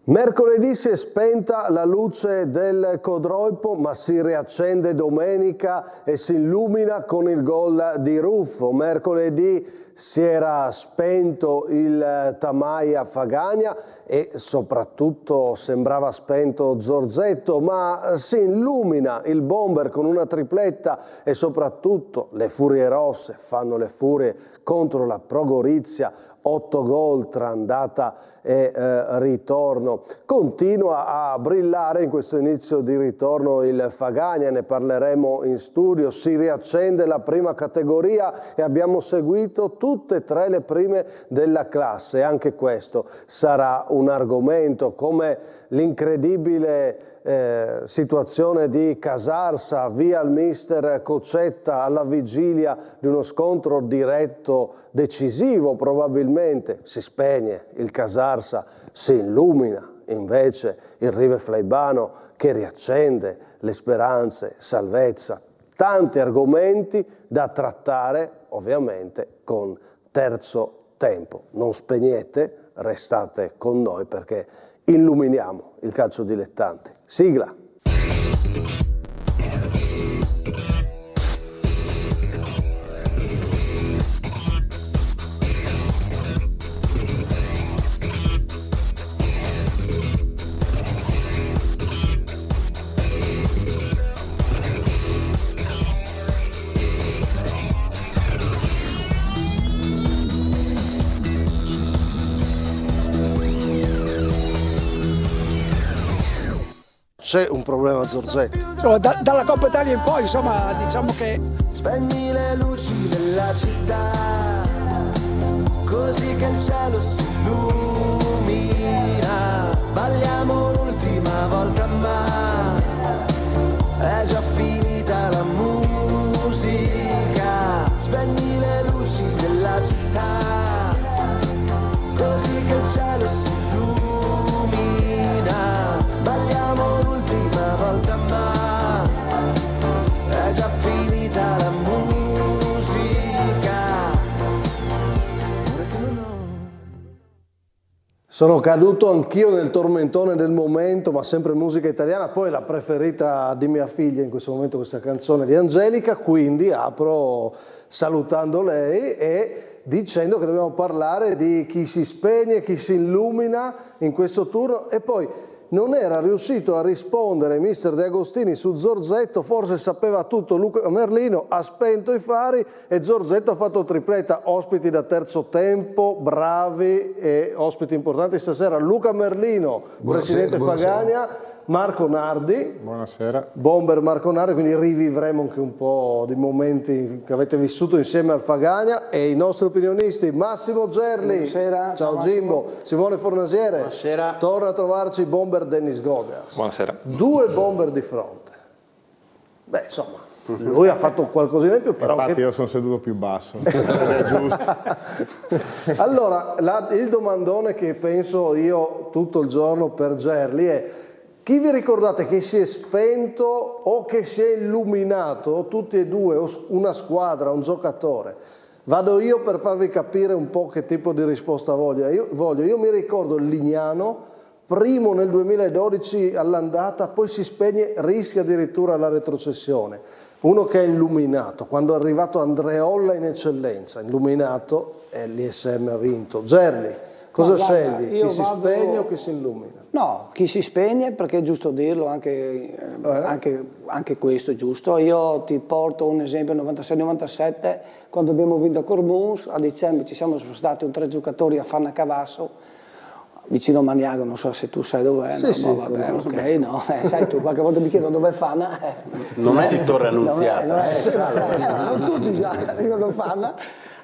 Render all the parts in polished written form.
Mercoledì si è spenta la luce del Codroipo, ma si riaccende domenica e si illumina con il gol di Ruffo. Mercoledì si era spento il Tamaia Fagagna e soprattutto sembrava spento Zorzetto, ma si illumina il Bomber con una tripletta e soprattutto le Furie Rosse fanno le furie contro la Pro Gorizia. 8 gol tra andata e ritorno. Continua a brillare in questo inizio di ritorno il Fagagna, ne parleremo in studio. Si riaccende la prima categoria e abbiamo seguito tutte e tre le prime della classe. Anche questo sarà un argomento, come l'incredibile situazione di Casarsa, via il mister Cocetta alla vigilia di uno scontro diretto decisivo probabilmente. Si spegne il Casarsa, si illumina invece il Rive Fleibano che riaccende le speranze, salvezza. Tanti argomenti da trattare ovviamente con terzo tempo. Non spegnete, restate con noi perché illuminiamo il calcio dilettante. Sigla! C'è un problema Zorzetto. Dalla Coppa Italia in poi, insomma, diciamo che... Spegni le luci della città, così che il cielo si illumina. Balliamo l'ultima volta, ma è già finita la musica. Spegni le luci della città, così che il cielo si illumina. Balliamo l'ultima volta, ma è già finita la musica. Pure che non ho. Sono caduto anch'io nel tormentone del momento, ma sempre musica italiana. Poi la preferita di mia figlia in questo momento, questa canzone di Angelica, quindi apro salutando lei e dicendo che dobbiamo parlare di chi si spegne, chi si illumina in questo turno. E poi non era riuscito a rispondere mister De Agostini su Zorzetto, forse sapeva tutto Luca Merlino, ha spento i fari e Zorzetto ha fatto tripletta. Ospiti da terzo tempo, bravi e ospiti importanti stasera. Luca Merlino, presidente Fagagna, Marco Nardi. Buonasera. Bomber Marco Nardi, quindi rivivremo anche un po' di momenti che avete vissuto insieme al Fagagna, e i nostri opinionisti Massimo Gerli. Buonasera. Ciao Jimbo. Simone Fornasiere. Buonasera. Torna a trovarci Bomber Dennis Gogas. Buonasera. 2 bomber di fronte. Beh, insomma, lui ha fatto qualcosina in più, però Infatti io sono seduto più basso, è giusto. Allora, il domandone che penso io tutto il giorno per Gerli è: chi vi ricordate che si è spento o che si è illuminato, tutti e due, o una squadra, un giocatore? Vado io per farvi capire un po' che tipo di risposta voglio. Io mi ricordo il Lignano, primo nel 2012 all'andata, poi si spegne, rischia addirittura la retrocessione. Uno che è illuminato, quando è arrivato Andreolla in eccellenza, illuminato, e l'ISM ha vinto. Gerli, cosa scegli? Chi si spegne o chi si illumina? No, chi si spegne, perché è giusto dirlo, anche questo è giusto. Io ti porto un esempio, nel 96-97, quando abbiamo vinto a Corbuns, a dicembre ci siamo spostati 3 giocatori a Fanna Cavasso, vicino a Maniago, non so se tu sai dov'è. Sì, no? sì, Vabbè, ok, no, sai tu, qualche volta mi chiedono dov'è Fanna. Non è di Torre Annunziata. Non tutti dicono Fanna.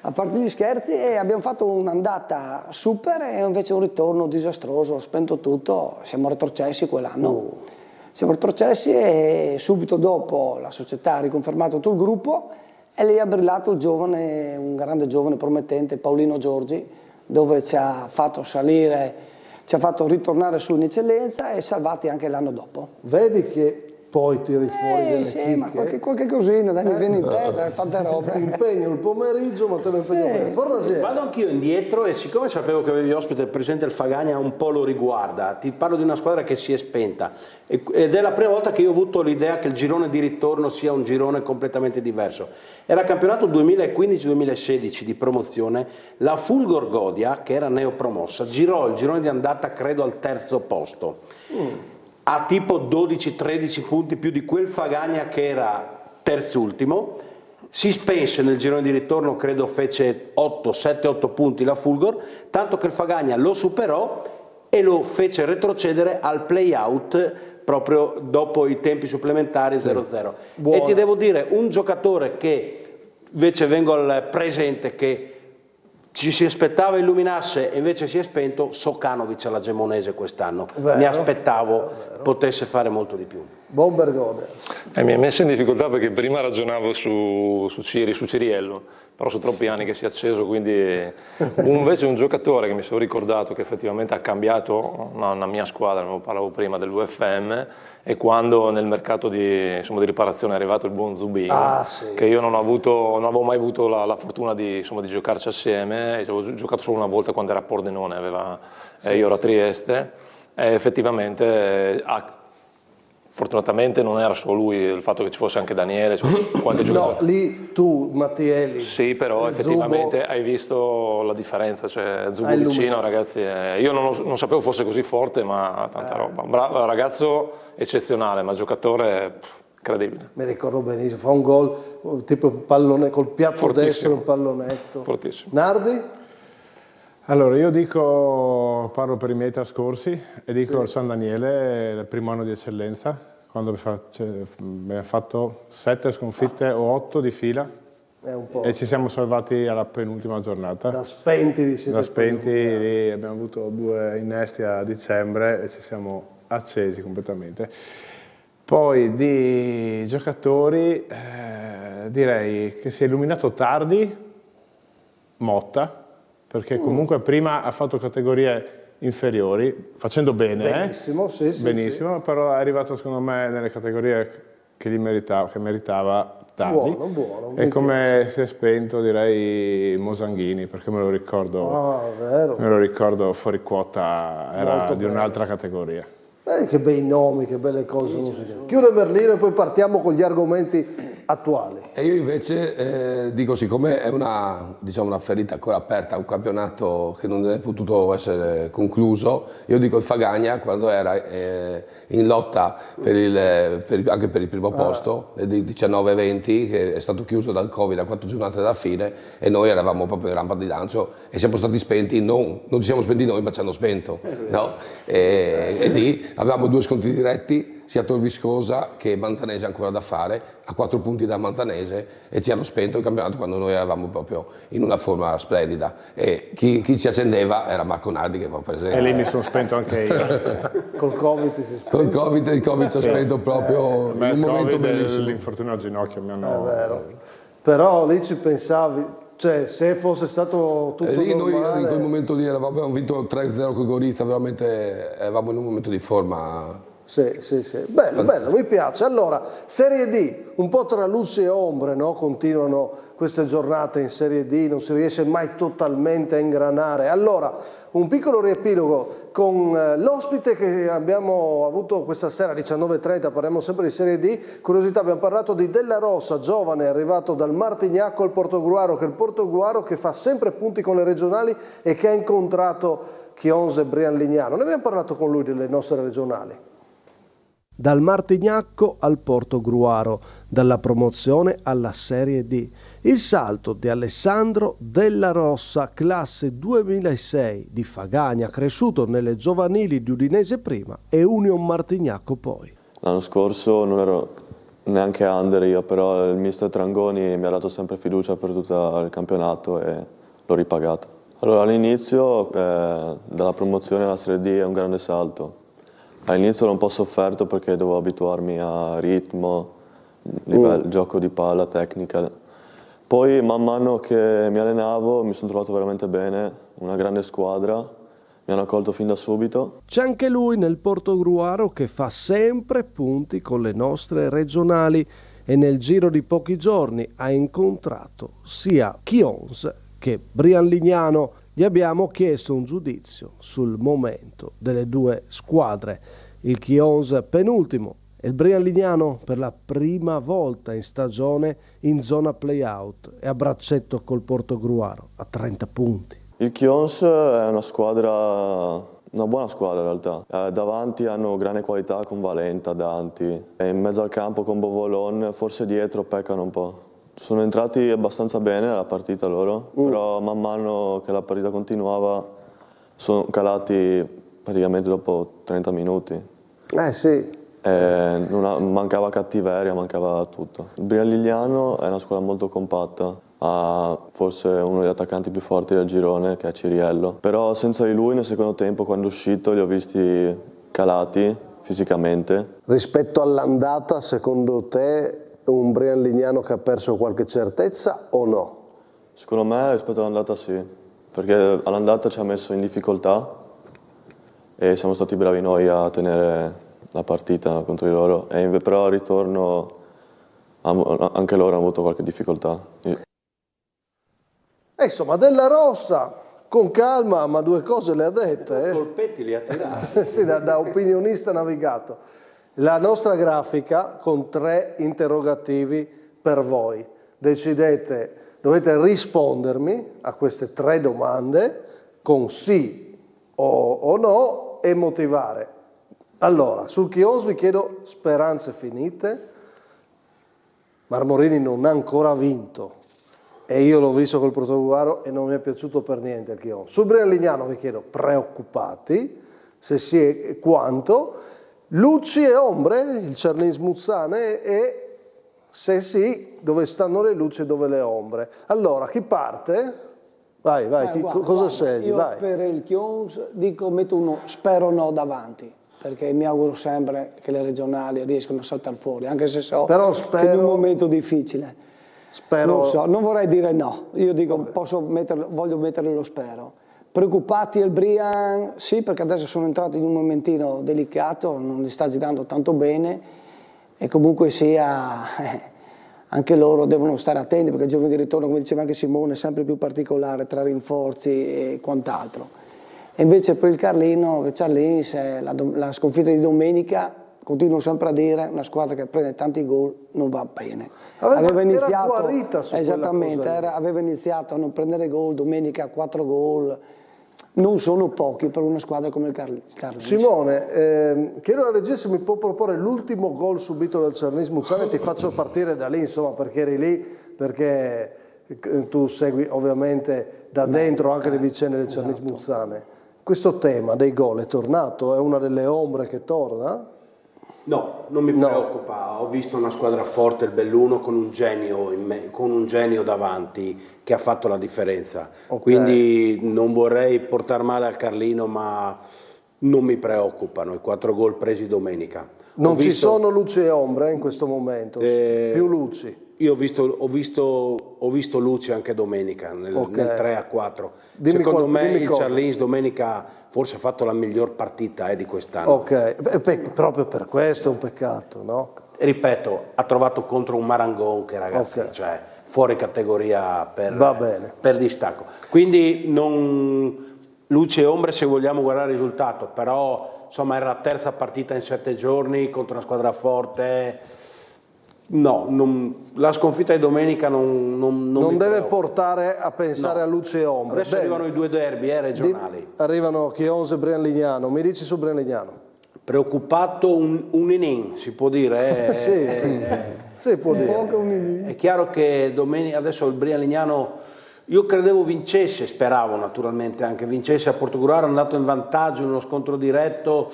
A parte gli scherzi, e abbiamo fatto un'andata super e invece un ritorno disastroso, spento tutto, siamo retrocessi quell'anno. Siamo retrocessi e subito dopo la società ha riconfermato tutto il gruppo e lì ha brillato il giovane, un grande giovane promettente, Paolino Giorgi, dove ci ha fatto salire, ci ha fatto ritornare su in eccellenza e salvati anche l'anno dopo. Vedi che poi tiri fuori delle sì, chicche. ma qualche cosina, dai, mi viene in testa, tante robe. Ti impegno il pomeriggio, ma te ne frega bene. Fornaciari. Vado anch'io indietro e siccome sapevo che avevi ospite il presidente del Fagagna un po' lo riguarda, ti parlo di una squadra che si è spenta ed è la prima volta che io ho avuto l'idea che il girone di ritorno sia un girone completamente diverso. Era campionato 2015-2016 di promozione, la Fulgor Godia, che era neopromossa, girò il girone di andata credo al terzo posto. Ha tipo 12-13 punti più di quel Fagagna che era terzultimo, si spense nel girone di ritorno, credo fece 7-8 punti la Fulgor, tanto che il Fagagna lo superò e lo fece retrocedere al play-out proprio dopo i tempi supplementari 0-0. E ti devo dire, un giocatore che invece vengo al presente, che ci si aspettava illuminasse e invece si è spento, Sokanovic alla Gemonese quest'anno. Mi aspettavo potesse fare molto di più. Bomber Goder. Mi ha messo in difficoltà perché prima ragionavo su Ciriello, però sono troppi anni che si è acceso, quindi invece un giocatore che mi sono ricordato che effettivamente ha cambiato una mia squadra, ne parlavo prima dell'UFM, e quando nel mercato di riparazione è arrivato il buon Zubin, che io non avevo mai avuto la fortuna di giocarci assieme, avevo giocato solo una volta quando era a Pordenone, io ero a Trieste, e effettivamente fortunatamente non era solo lui, il fatto che ci fosse anche Daniele, qualche giocatore. No, lì tu, Mattielli. Sì, però effettivamente hai visto la differenza, cioè Zubo vicino, ragazzi, io non sapevo fosse così forte, ma tanta roba. Bravo, ragazzo eccezionale, ma giocatore incredibile. Mi ricordo benissimo, fa un gol tipo pallone, col piatto Fortissimo. destro, un pallonetto. Fortissimo. Nardi? Allora, io parlo per i miei trascorsi e dico il San Daniele, il primo anno di eccellenza, quando abbiamo fatto 7 sconfitte o 8 di fila e ci siamo salvati alla penultima giornata. Da spenti vi siete. Da spenti, lì abbiamo avuto 2 innesti a dicembre e ci siamo accesi completamente. Poi di giocatori direi che si è illuminato tardi Motta, perché comunque prima ha fatto categorie inferiori, facendo bene, Benissimo, benissimo, però è arrivato secondo me nelle categorie che meritava tardi. Buono. E come si è spento direi Mosanghini, perché me lo ricordo fuori quota, era Molto di un'altra categoria. Che bei nomi, che belle cose. Chiude Merlino e poi partiamo con gli argomenti attuali. E io invece dico, siccome è una ferita ancora aperta, un campionato che non è potuto essere concluso, io dico il Fagagna quando era in lotta anche per il primo posto, di 19-20, che è stato chiuso dal Covid a 4 giornate dalla fine, e noi eravamo proprio in rampa di lancio e siamo stati spenti, non ci siamo spenti noi, ma ci hanno spento. No? E lì avevamo 2 scontri diretti, sia Tor Viscosa che Manzanese ancora da fare, a 4 punti da Manzanese, e ci hanno spento il campionato quando noi eravamo proprio in una forma splendida, e chi ci accendeva era Marco Nardi, che va presente. E lì mi sono spento anche io. Col Covid si è spento. Col Covid, il Covid ci ha spento proprio in un momento bellissimo. L'infortunio al ginocchio mi hanno... È vero. Però lì ci pensavi, cioè se fosse stato tutto lì normale... Noi in quel momento lì avevamo vinto 3-0 con Gorizia, veramente eravamo in un momento di forma... Sì. Bello, mi piace. Allora, Serie D, un po' tra luci e ombre, no? Continuano queste giornate in Serie D, non si riesce mai totalmente a ingranare. Allora, un piccolo riepilogo con l'ospite che abbiamo avuto questa sera alle 19:30, parliamo sempre di Serie D. Curiosità, abbiamo parlato di Della Rossa, giovane, arrivato dal Martignacco al Portogruaro, che è il Portogruaro che fa sempre punti con le regionali e che ha incontrato Chionze e Brian Lignano. Ne abbiamo parlato con lui delle nostre regionali. Dal Martignacco al Portogruaro, dalla promozione alla Serie D. Il salto di Alessandro Della Rossa, classe 2006 di Fagagna, cresciuto nelle giovanili di Udinese prima e Union Martignacco poi. L'anno scorso non ero neanche under io, però il mister Trangoni mi ha dato sempre fiducia per tutto il campionato e l'ho ripagato. Allora all'inizio dalla promozione alla Serie D è un grande salto. All'inizio l'ho un po' sofferto perché dovevo abituarmi a ritmo, gioco di palla, tecnica. Poi man mano che mi allenavo mi sono trovato veramente bene, una grande squadra mi hanno accolto fin da subito. C'è anche lui nel Portogruaro che fa sempre punti con le nostre regionali e nel giro di pochi giorni ha incontrato sia Chions che Brian Lignano. Gli abbiamo chiesto un giudizio sul momento delle due squadre. Il Chions penultimo e il Brian Lignano per la prima volta in stagione in zona play-out e a braccetto col Portogruaro a 30 punti. Il Chions è una buona squadra in realtà. Davanti hanno grande qualità con Valenta, Danti. E in mezzo al campo con Bovolon, forse dietro peccano un po'. Sono entrati abbastanza bene nella partita loro, però man mano che la partita continuava sono calati praticamente dopo 30 minuti. Sì. Mancava cattiveria, mancava tutto. Il Brian Lignano è una squadra molto compatta. Ha forse uno degli attaccanti più forti del girone, che è Ciriello. Però senza di lui nel secondo tempo, quando è uscito, li ho visti calati fisicamente. Rispetto all'andata, secondo te un Brian Lignano che ha perso qualche certezza o no? Secondo me rispetto all'andata sì, perché all'andata ci ha messo in difficoltà e siamo stati bravi noi a tenere la partita contro di loro. Però al ritorno anche loro hanno avuto qualche difficoltà. Insomma, Della Rossa, con calma, ma due cose le ha dette. Colpetti li ha tirati. Sì, da opinionista navigato. La nostra grafica con 3 interrogativi per voi. Decidete, dovete rispondermi a queste 3 domande con sì o no e motivare. Allora, sul Chions vi chiedo speranze finite. Marmorini non ha ancora vinto. E io l'ho visto col Portogruaro e non mi è piaciuto per niente il Chions. Sul Brian Lignano vi chiedo preoccupati, se sì e quanto, luci e ombre, il Cerlins Muzzane, e se sì, dove stanno le luci e dove le ombre. Allora, chi parte? Vai, cosa scegli? Io Vai. per il Chions dico metto uno spero no davanti, perché mi auguro sempre che le regionali riescano a saltare fuori, anche se so Però che è un momento difficile. Spero... Non so, non vorrei dire no, io dico voglio mettere lo spero. Preoccupati il Brian? Sì, perché adesso sono entrati in un momentino delicato, non li sta girando tanto bene e comunque sia, anche loro devono stare attenti perché il giorno di ritorno, come diceva anche Simone, è sempre più particolare tra rinforzi e quant'altro. E invece per il Cerlins, la sconfitta di domenica, continuo sempre a dire, una squadra che prende tanti gol non va bene. Aveva iniziato, esattamente, aveva iniziato a non prendere gol, domenica 4 gol, non sono pochi per una squadra come il Cerlins. Simone, chiedo alla regia se mi può proporre l'ultimo gol subito dal Cerlins Muzzane, ti faccio partire da lì, insomma, perché eri lì, perché tu segui ovviamente da dentro anche le vicende del Cerlins Muzzane. Questo tema dei gol è tornato? È una delle ombre che torna? No, non mi preoccupa, ho visto una squadra forte, il Belluno, con un genio davanti che ha fatto la differenza, quindi non vorrei portare male al Carlino, ma non mi preoccupano i 4 gol presi domenica. Non ci sono luci e ombre in questo momento, più luci. Io ho visto luci anche domenica nel 3-4. Secondo me il Cerlins domenica forse ha fatto la miglior partita di quest'anno. Proprio per questo è un peccato, no? Ripeto, ha trovato contro un Marangon che ragazzi, cioè fuori categoria per distacco. Quindi luce e ombre se vogliamo guardare il risultato, però insomma era la terza partita in 7 giorni contro una squadra forte. No, la sconfitta di domenica non deve portare a pensare a luce e ombre. Adesso arrivano i 2 derby regionali. Arrivano Chions e Brian Lignano. Mi dici su Brian Lignano? Preoccupato un inning, si può dire? Sì, può dire. È chiaro che domenica, adesso il Brian Lignano, io credevo vincesse, speravo naturalmente anche vincesse a Portogruaro, è andato in vantaggio in uno scontro diretto.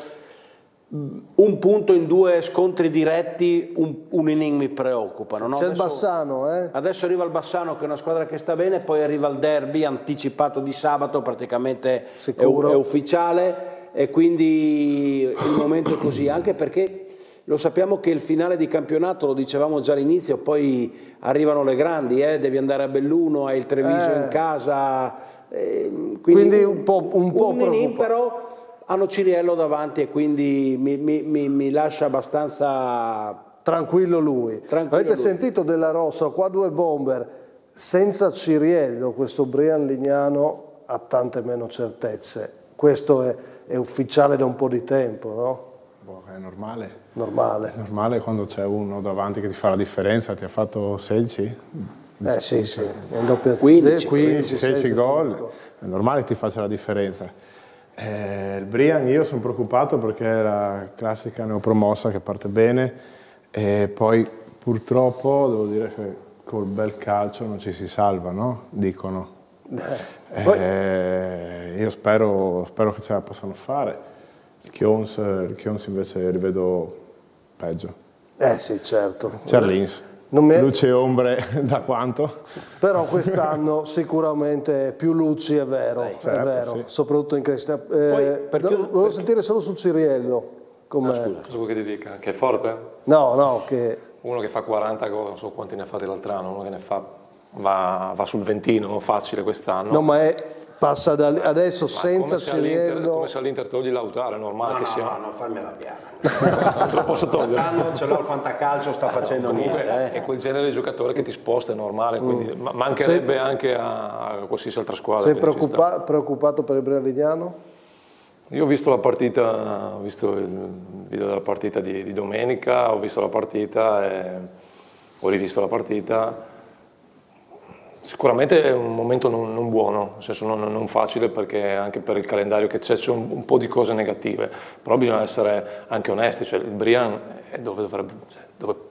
Un punto in 2 scontri diretti, un inning mi preoccupano. No? C'è il Bassano, Adesso arriva il Bassano che è una squadra che sta bene, poi arriva il derby anticipato di sabato, praticamente è ufficiale e quindi il momento è così, anche perché lo sappiamo che il finale di campionato, lo dicevamo già all'inizio, poi arrivano le grandi, devi andare a Belluno, hai il Treviso in casa, quindi un po' preoccupato. Però hanno Ciriello davanti e quindi mi lascia abbastanza tranquillo lui. Avete sentito Della Rosa, qua 2 bomber, senza Ciriello questo Brian Lignano ha tante meno certezze. Questo è ufficiale da un po' di tempo, no? È normale. Normale. È normale quando c'è uno davanti che ti fa la differenza. Ti ha fatto 16? Sì. È un doppio 15 16 gol. È normale che ti faccia la differenza. Il Brian, io sono preoccupato perché è la classica neopromossa che parte bene e poi purtroppo devo dire che col bel calcio non ci si salva, no? Dicono. Io spero che ce la possano fare. Il Chions invece rivedo peggio. Sì, certo. Cerlins. Luce e ombre da quanto? Però quest'anno sicuramente più luci, è vero, certo, è vero, sì. Soprattutto in crescita. Volevo sentire solo su Ciriello. Cosa vuoi che ti dica? Che è forte? No, che... Uno che fa 40 gol, non so quanti ne ha fatti l'altro anno, uno che ne fa, va sul 20, facile quest'anno. No, ma passa adesso senza Ciriello... Come se all'Inter togli Lautaro, è normale che sia... No, non farmi arrabbiare. Non te lo posso togliere. Quest'anno ce l'ho al fantacalcio, sta facendo niente. È quel genere di giocatore che ti sposta, è normale, quindi mancherebbe anche a qualsiasi altra squadra. Sei preoccupato per il Brevignano? Io ho visto il video della partita di domenica, ho visto la partita e ho rivisto la partita. Sicuramente è un momento non buono, nel senso non facile, perché anche per il calendario che c'è un po' di cose negative, però bisogna essere anche onesti, cioè il Brian è dove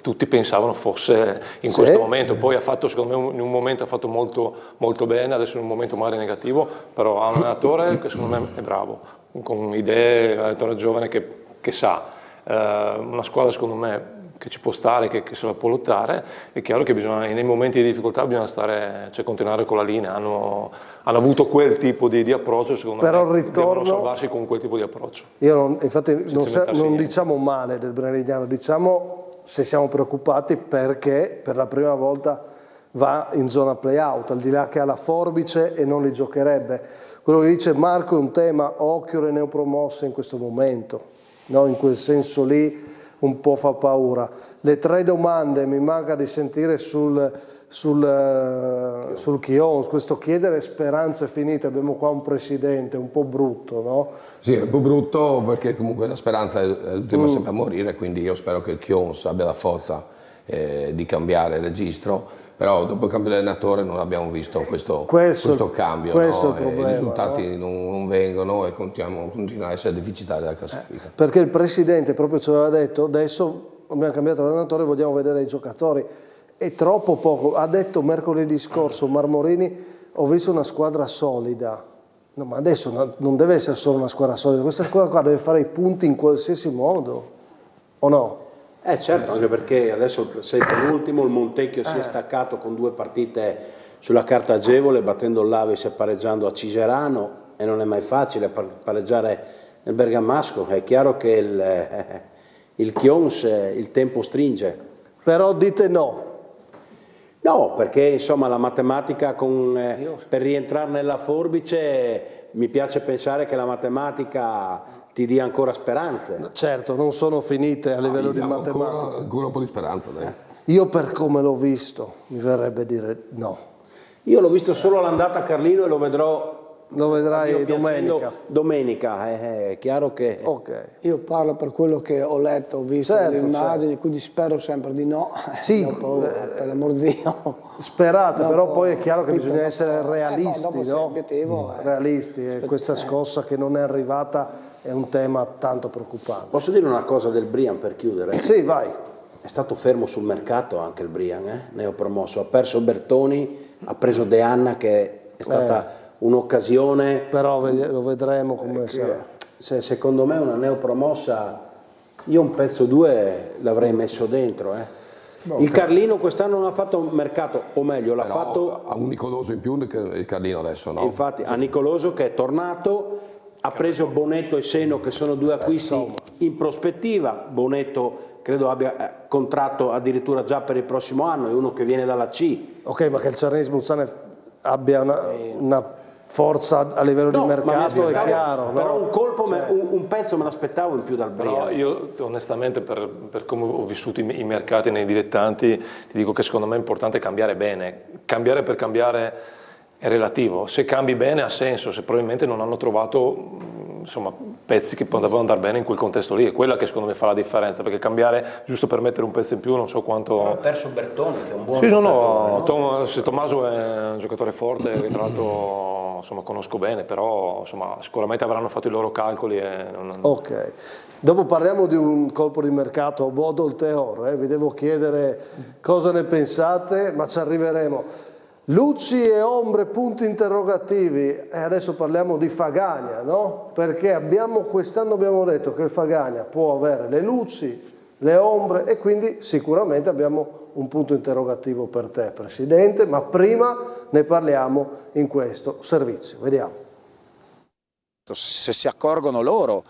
tutti pensavano fosse in questo momento, poi ha fatto, secondo me in un momento ha fatto molto, molto bene, adesso in un momento magari negativo, però ha un allenatore che secondo me è bravo, con idee, un allenatore giovane che sa, una squadra secondo me che ci può stare, che se la può lottare. È chiaro che nei momenti di difficoltà bisogna continuare con la linea, hanno avuto quel tipo di approccio, secondo me devono salvarsi con quel tipo di approccio. Infatti non diciamo male del Brevignano, diciamo se siamo preoccupati perché per la prima volta va in zona play-out, al di là che ha la forbice e non li giocherebbe. Quello che dice Marco è un tema, occhio le neopromosse in questo momento, no? In quel senso lì un po' fa paura. Le 3 domande mi manca di sentire sul Chions, questo chiedere speranze finite, abbiamo qua un presidente un po' brutto, no? Sì, è un po' brutto perché comunque la speranza è l'ultima sempre a morire, quindi io spero che il Chions abbia la forza di cambiare registro, però dopo il cambio di allenatore non abbiamo visto questo cambio, questo no? è il problema, i risultati non vengono e continua a essere deficitari della classifica. Perché il presidente proprio ci aveva detto adesso abbiamo cambiato allenatore, vogliamo vedere i giocatori, è troppo poco. Ha detto mercoledì scorso Marmorini, ho visto una squadra solida. No, ma adesso non deve essere solo una squadra solida, questa squadra qua deve fare i punti in qualsiasi modo, o no? Certo, anche perché adesso sei penultimo, il Montecchio si è staccato con 2 partite sulla carta agevole, battendo l'Avis e pareggiando a Ciserano, e non è mai facile pareggiare nel Bergamasco. È chiaro che il Chions il tempo stringe. Però dite no. No, perché insomma la matematica per rientrare nella forbice, mi piace pensare che la matematica ti dia ancora speranze. Certo, non sono finite a livello di matematica. Ancora un po' di speranza, dai. Io per come l'ho visto mi verrebbe dire no. Io l'ho visto solo all'andata a Carlino e lo vedrò. Lo vedrai domenica. Domenica, è chiaro che... Ok. Io parlo per quello che ho letto, ho visto le immagini, quindi spero sempre di no. Sì, per l'amor di Dio. Sperate, però poi è chiaro che bisogna essere realisti, no? Obiettivo, realisti, e questa scossa che non è arrivata è un tema tanto preoccupante. Posso dire una cosa del Brian per chiudere? Sì, vai. È stato fermo sul mercato anche il Brian, neopromosso. Ha perso Bertoni, ha preso De Anna, che è stata un'occasione. Però lo vedremo come sarà. Secondo me una neopromossa, io un pezzo 2 l'avrei messo dentro. Il Carlino quest'anno non ha fatto un mercato, o meglio l'ha fatto... Ha un Nicoloso in più che il Carlino adesso, no? Infatti ha Nicoloso che è tornato, ha preso Bonetto e Seno, che sono 2 acquisti in prospettiva. Bonetto credo abbia contratto addirittura già per il prossimo anno, è uno che viene dalla C. Ok, ma che il Cernez Buzzane abbia una forza a livello di mercato è chiaro, però no? un colpo, un pezzo me l'aspettavo in più dal Brian. Però io onestamente per come ho vissuto i mercati nei dilettanti ti dico che secondo me è importante cambiare bene. Cambiare per cambiare è relativo, se cambi bene ha senso, se probabilmente non hanno trovato insomma, pezzi che potevano andare bene in quel contesto lì, è quella che secondo me fa la differenza, perché cambiare giusto per mettere un pezzo in più non so quanto... Però ha perso Bertone che è un buon sì, giocatore, se Tommaso è un giocatore forte che tra l'altro insomma, conosco bene, però insomma, sicuramente avranno fatto i loro calcoli e Ok, dopo parliamo di un colpo di mercato Bodol Teor, vi devo chiedere cosa ne pensate, ma ci arriveremo. Luci e ombre, punti interrogativi, e adesso parliamo di Fagagna, no? Perché quest'anno abbiamo detto che il Fagagna può avere le luci, le ombre e quindi sicuramente abbiamo un punto interrogativo per te, Presidente, ma prima ne parliamo in questo servizio. Vediamo. Se si accorgono loro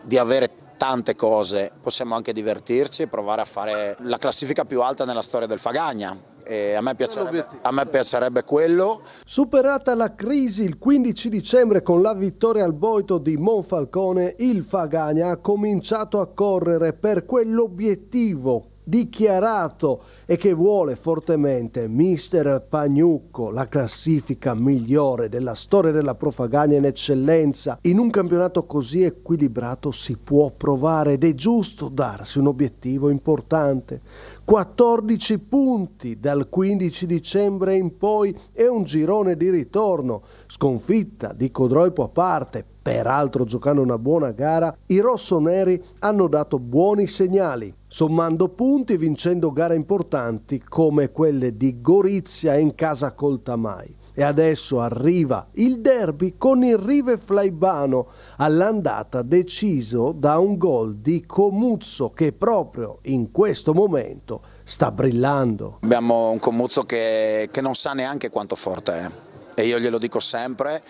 di avere tante cose, possiamo anche divertirci e provare a fare la classifica più alta nella storia del Fagagna. E a me piacerebbe quello. Superata la crisi il 15 dicembre con la vittoria al Boito di Monfalcone, il Fagagna ha cominciato a correre per quell'obiettivo dichiarato e che vuole fortemente mister Pagnucco, la classifica migliore della storia della Pro Fagagna in eccellenza. In un campionato così equilibrato si può provare ed è giusto darsi un obiettivo importante. 14 punti dal 15 dicembre in poi e un girone di ritorno. Sconfitta di Codroipo a parte, peraltro giocando una buona gara, i rossoneri hanno dato buoni segnali, sommando punti e vincendo gare importanti come quelle di Gorizia in casa col Tamai. E adesso arriva il derby con il Rive Flaibano all'andata deciso da un gol di Comuzzo che proprio in questo momento sta brillando. Abbiamo un Comuzzo che non sa neanche quanto forte è e io glielo dico sempre.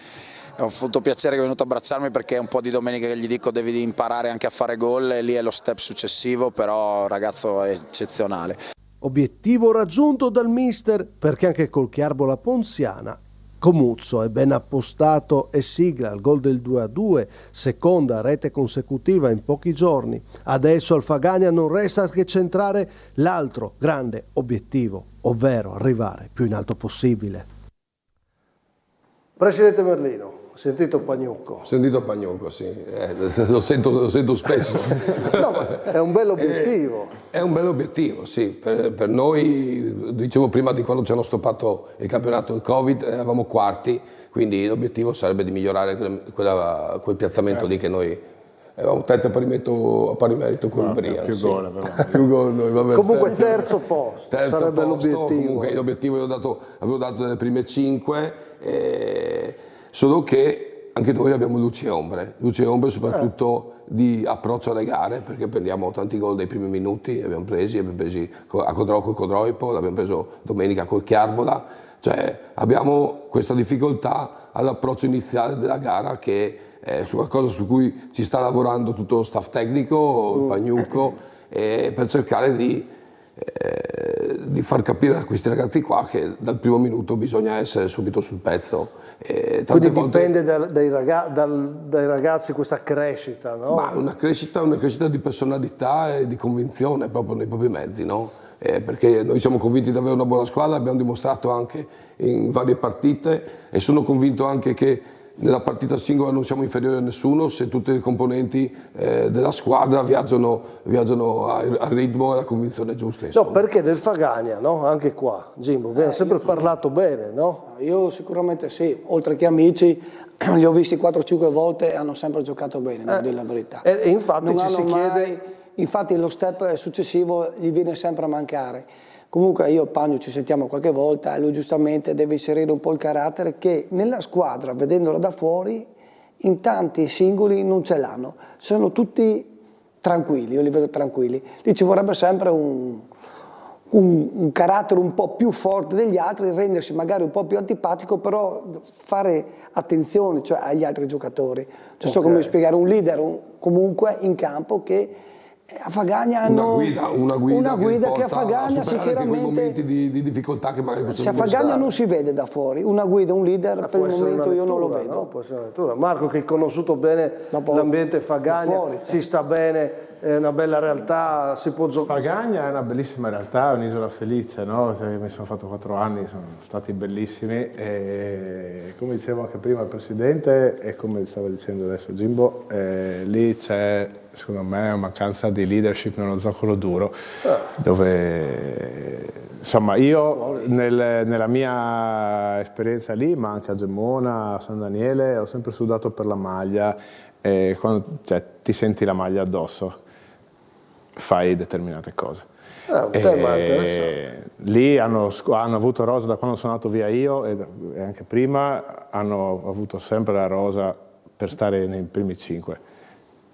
Ho avuto piacere che è venuto a abbracciarmi perché è un po' di domenica che gli dico devi imparare anche a fare gol e lì è lo step successivo, però il ragazzo è eccezionale. Obiettivo raggiunto dal mister perché anche col Chiarbola Ponziana Comuzzo è ben appostato e sigla il gol del 2-2, seconda rete consecutiva in pochi giorni. Adesso al Fagagna non resta che centrare l'altro grande obiettivo, ovvero arrivare più in alto possibile. Presidente Merlino, sentito Pagnucco? Ho sentito Pagnucco, sì, lo sento spesso. No, ma è un bel obiettivo. È un bel obiettivo, sì. Per noi, dicevo prima di quando ci hanno stoppato il campionato in Covid, eravamo quarti, quindi l'obiettivo sarebbe di migliorare quel piazzamento lì che noi avevamo terzo a pari merito con il Brian. Più gol, però. Più gol noi, vabbè, Comunque terzo posto sarebbe l'obiettivo. Comunque l'obiettivo avevo dato nelle prime 5, solo che anche noi abbiamo luci e ombre soprattutto di approccio alle gare, perché prendiamo tanti gol dai primi minuti, abbiamo presi a Codroipo, l'abbiamo preso domenica col Chiarbola, cioè abbiamo questa difficoltà all'approccio iniziale della gara che è su qualcosa su cui ci sta lavorando tutto lo staff tecnico, il Pagnucco, per cercare di far capire a questi ragazzi qua che dal primo minuto bisogna essere subito sul pezzo. Quindi dipende dai ragazzi questa crescita, no? Ma una crescita di personalità e di convinzione proprio nei propri mezzi, no? Perché noi siamo convinti di avere una buona squadra, abbiamo dimostrato anche in varie partite e sono convinto anche che nella partita singola non siamo inferiori a nessuno se tutti i componenti della squadra viaggiano al ritmo e alla convinzione giusta. Insomma. No, perché del Fagagna, no? Anche qua, Jimbo, abbiamo sempre parlato bene, no? Io sicuramente sì, oltre che amici, li ho visti 4-5 volte e hanno sempre giocato bene, devo dire la verità. E infatti ci si chiede... Infatti lo step successivo gli viene sempre a mancare. Comunque io e Pagno ci sentiamo qualche volta e lui giustamente deve inserire un po' il carattere che nella squadra, vedendola da fuori, in tanti singoli non ce l'hanno. Sono tutti tranquilli, io li vedo tranquilli. Lì ci vorrebbe sempre un carattere un po' più forte degli altri, rendersi magari un po' più antipatico, però fare attenzione agli altri giocatori. Cioè, so come spiegare, un leader comunque in campo che A Fagagna hanno una guida che a Fagagna quei momenti sinceramente di difficoltà che magari se a Fagagna non si vede da fuori, una guida, un leader per il momento io non lo vedo. No? Può essere una lettura. Marco, che hai conosciuto bene l'ambiente Fagagna, si sta bene, è una bella realtà, si può giocare. Fagagna è una bellissima realtà, è un'isola felice, no? Mi sono fatto 4 anni, sono stati bellissimi e come dicevo anche prima il Presidente e come stava dicendo adesso Jimbo, lì c'è secondo me una mancanza di leadership nello zoccolo duro, dove insomma io nella mia esperienza lì, ma anche a Gemona, a San Daniele, ho sempre sudato per la maglia e quando ti senti la maglia addosso fai determinate cose. Un tema interessante. Lì hanno avuto rosa da quando sono andato via io e anche prima hanno avuto sempre la rosa per stare nei primi 5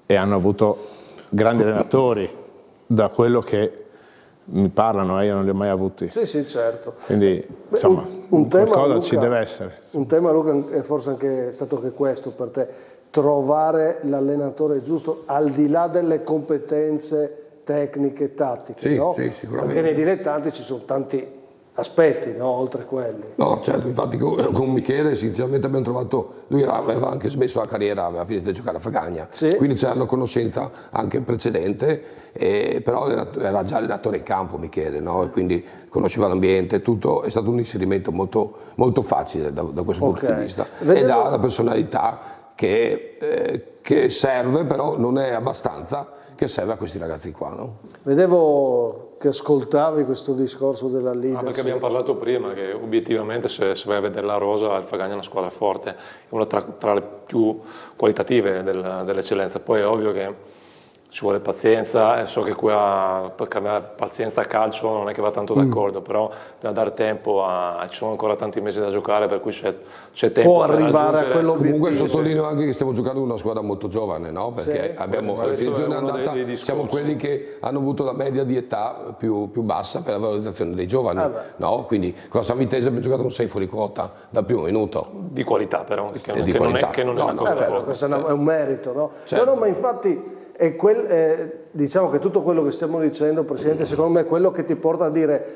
e hanno avuto grandi allenatori da quello che mi parlano, io non li ho mai avuti. Sì, certo. Quindi insomma un tema, qualcosa Luca, ci deve essere. Un tema, Luca, è forse anche stato anche questo per te, trovare l'allenatore giusto al di là delle competenze tecniche, tattiche, Sì, no? sì, sicuramente. Perché nei dilettanti ci sono tanti aspetti, no? Oltre quelli. No, certo, infatti con Michele sinceramente abbiamo trovato, lui aveva anche smesso la carriera, aveva finito di giocare a Fagagna, quindi c'era una conoscenza anche precedente, però era già allenatore in campo Michele, no? E quindi conosceva l'ambiente, tutto, è stato un inserimento molto, molto facile da questo punto di vista. Ed ha la personalità che serve, però non è abbastanza, che serve a questi ragazzi qua, no? Vedevo che ascoltavi questo discorso della leadership. Perché abbiamo parlato prima che obiettivamente se vai a vedere la rosa, il Fagagna è una squadra forte, è una tra le più qualitative dell'eccellenza. Poi è ovvio che ci vuole pazienza, e so che qua per me pazienza a calcio non è che va tanto d'accordo, però bisogna dare tempo, ci sono ancora tanti mesi da giocare, per cui c'è tempo. Può arrivare a quell'obiettivo. Comunque sottolineo anche che stiamo giocando una squadra molto giovane, no? Perché abbiamo alla fine giornata siamo quelli che hanno avuto la media di età più bassa per la valorizzazione dei giovani, no? Quindi con la San Vitesse abbiamo giocato con 6 fuori quota dal primo minuto. Di qualità però, che non è una cosa poca. Questo è un merito, no? Certo. No, ma infatti diciamo che tutto quello che stiamo dicendo, Presidente, secondo me è quello che ti porta a dire,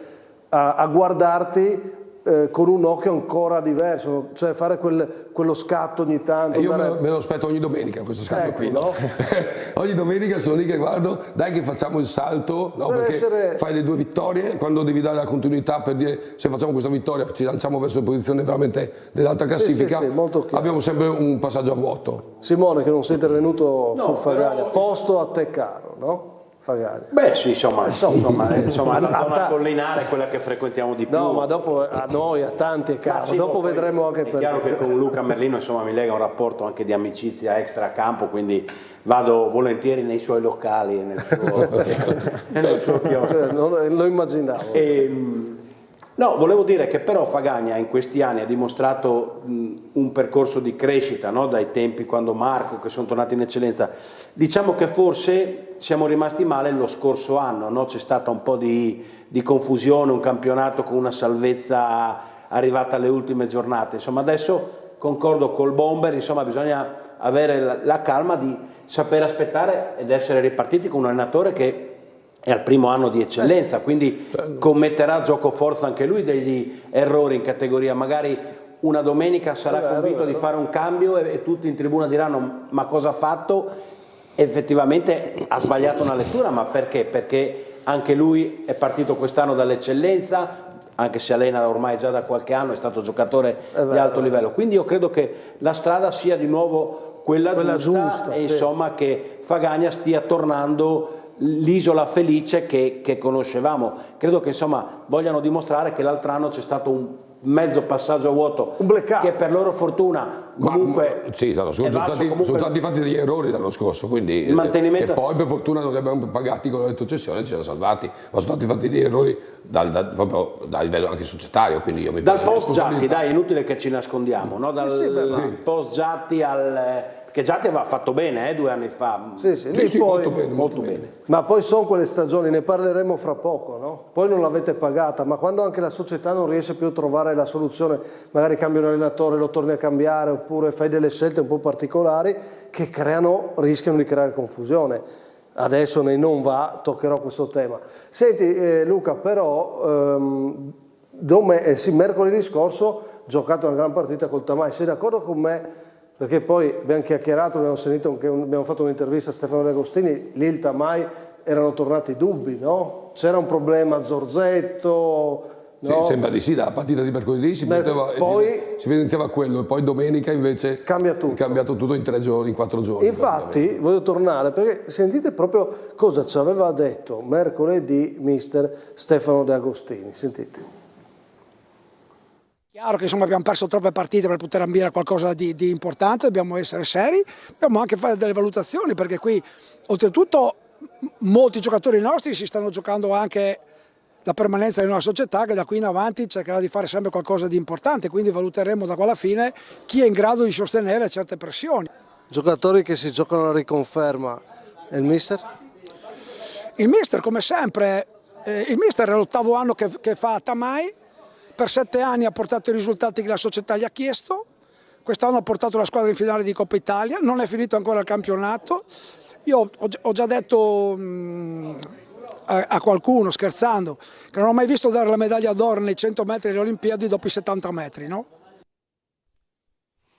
a guardarti con un occhio ancora diverso, cioè fare quello scatto ogni tanto. E io me lo aspetto ogni domenica questo scatto qui, no? Ogni domenica sono lì che guardo, dai che facciamo il salto, no? Perché fai le 2 vittorie, quando devi dare la continuità per dire se facciamo questa vittoria ci lanciamo verso le posizioni veramente dell'alta classifica, abbiamo sempre un passaggio a vuoto. Simone, che non sei intervenuto sul Fagagna, posto a te caro, no? Fagagna. Beh sì, insomma la zona collinare è quella che frequentiamo di più. No, ma dopo a noi, a tanti è caro, dopo vedremo anche per... È chiaro che con Luca Merlino insomma mi lega un rapporto anche di amicizia extra campo, quindi vado volentieri nei suoi locali e nel suo chiosco. Lo immaginavo. No, volevo dire che però Fagagna in questi anni ha dimostrato un percorso di crescita, no? Dai tempi quando Marco, che sono tornati in eccellenza. Diciamo che forse siamo rimasti male lo scorso anno, no? C'è stata un po' di confusione, un campionato con una salvezza arrivata alle ultime giornate. Insomma, adesso concordo col Bomber, insomma bisogna avere la calma di saper aspettare ed essere ripartiti con un allenatore che è al primo anno di eccellenza, quindi commetterà gioco forza anche lui degli errori in categoria, magari una domenica sarà convinto di fare un cambio e tutti in tribuna diranno ma cosa ha fatto? Effettivamente ha sbagliato una lettura, ma perché? Perché anche lui è partito quest'anno dall'eccellenza, anche se allena ormai già da qualche anno, è stato giocatore di alto livello, quindi io credo che la strada sia di nuovo quella giusta e insomma che Fagagna stia tornando l'isola felice che conoscevamo. Credo che insomma vogliano dimostrare che l'altro anno c'è stato un mezzo passaggio a vuoto, che per loro fortuna comunque sì, sono stati fatti degli errori l'anno scorso, quindi e poi per fortuna non li abbiamo pagati con la retrocessione, ci siamo salvati, ma sono stati fatti degli errori proprio dal livello anche societario, quindi io mi dal post Giatti, dai, inutile che ci nascondiamo, no? Dal post Giatti perché Giatti aveva fatto bene 2 anni fa. Sì, poi, molto bene. Ma poi sono quelle stagioni, ne parleremo fra poco, no? Poi non l'avete pagata, ma quando anche la società non riesce più a trovare la soluzione, magari cambia un allenatore, lo torni a cambiare, oppure fai delle scelte un po' particolari che rischiano di creare confusione. adesso nei non va, toccherò questo tema. Senti Luca, però mercoledì scorso giocato una gran partita col Tamai, sei d'accordo con me? Perché poi abbiamo chiacchierato, abbiamo fatto un'intervista a Stefano De Agostini, lì il Tamai erano tornati dubbi, no? C'era un problema a Zorzetto. No? Sì, sembra di sì, dalla partita di mercoledì si evidenziava quello, e poi domenica invece cambia tutto. È cambiato tutto in 4 giorni. Infatti voglio tornare, perché sentite proprio cosa ci aveva detto mercoledì mister Stefano De Agostini, sentite. Chiaro che insomma abbiamo perso troppe partite per poter ambire a qualcosa di importante, dobbiamo essere seri, dobbiamo anche fare delle valutazioni, perché qui oltretutto molti giocatori nostri si stanno giocando anche la permanenza in una società che da qui in avanti cercherà di fare sempre qualcosa di importante, quindi valuteremo da qua alla fine chi è in grado di sostenere certe pressioni. Giocatori che si giocano la riconferma, e il mister? Il mister come sempre, il mister è l'8º anno che fa a Tamai, per 7 anni ha portato i risultati che la società gli ha chiesto, quest'anno ha portato la squadra in finale di Coppa Italia, non è finito ancora il campionato. Io ho già detto a qualcuno, scherzando, che non ho mai visto dare la medaglia d'oro nei 100 metri alle Olimpiadi dopo i 70 metri, no?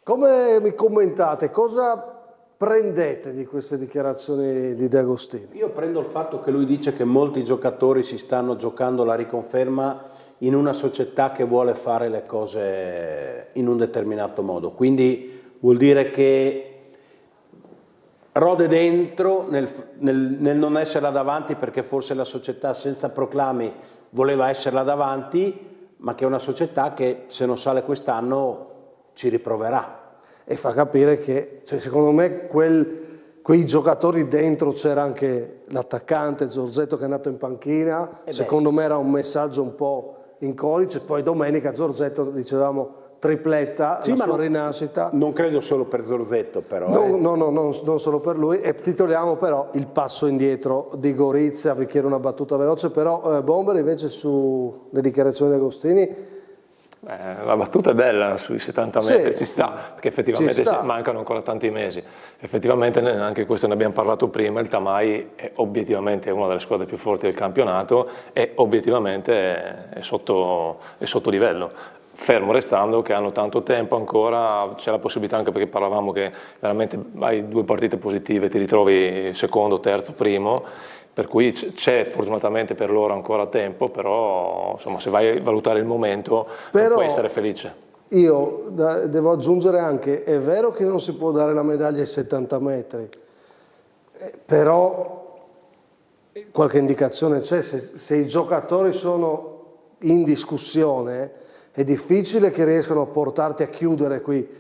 Come mi commentate? Cosa prendete di queste dichiarazioni di De Agostini? Io prendo il fatto che lui dice che molti giocatori si stanno giocando la riconferma in una società che vuole fare le cose in un determinato modo, quindi vuol dire che rode dentro nel non esserla davanti, perché forse la società senza proclami voleva esserla davanti, ma che è una società che se non sale quest'anno ci riproverà. E fa capire che, cioè, secondo me, quei giocatori dentro, c'era anche l'attaccante Zorzetto che è andato in panchina, secondo me era un messaggio un po' in codice. Poi domenica Zorzetto, dicevamo, tripletta, sì, la sua rinascita. Non credo solo per Zorzetto, però. No, non solo per lui. E titoliamo però il passo indietro di Gorizia. Vi chiedo una battuta veloce, però Bomber invece sulle dichiarazioni di Agostini. La battuta è bella sui 70 metri, ci sta, perché effettivamente mancano ancora tanti mesi. Effettivamente anche questo ne abbiamo parlato prima, il Tamai è obiettivamente una delle squadre più forti del campionato e obiettivamente è sotto livello. Fermo restando che hanno tanto tempo ancora, c'è la possibilità, anche perché parlavamo che veramente hai 2 partite positive, ti ritrovi secondo, terzo, primo, per cui c'è fortunatamente per loro ancora tempo, però insomma, se vai a valutare il momento non puoi essere felice. Io devo aggiungere anche, è vero che non si può dare la medaglia ai 70 metri, però qualche indicazione c'è, se i giocatori sono in discussione è difficile che riescano a portarti a chiudere qui.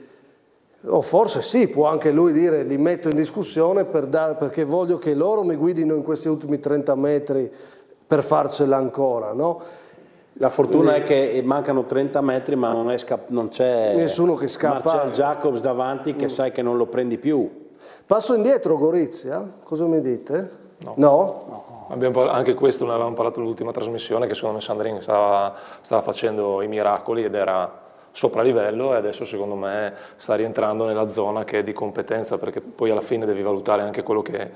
O forse sì, può anche lui dire li metto in discussione perché voglio che loro mi guidino in questi ultimi 30 metri per farcela ancora, no? La fortuna è che mancano 30 metri ma non c'è nessuno che scappa. Marcel Jacobs davanti che sai che non lo prendi più. Passo indietro Gorizia, cosa mi dite? No? Anche questo ne avevamo parlato nell'ultima trasmissione, che secondo me Sandrini stava facendo i miracoli ed era sopra livello, e adesso secondo me sta rientrando nella zona che è di competenza, perché poi alla fine devi valutare anche quello che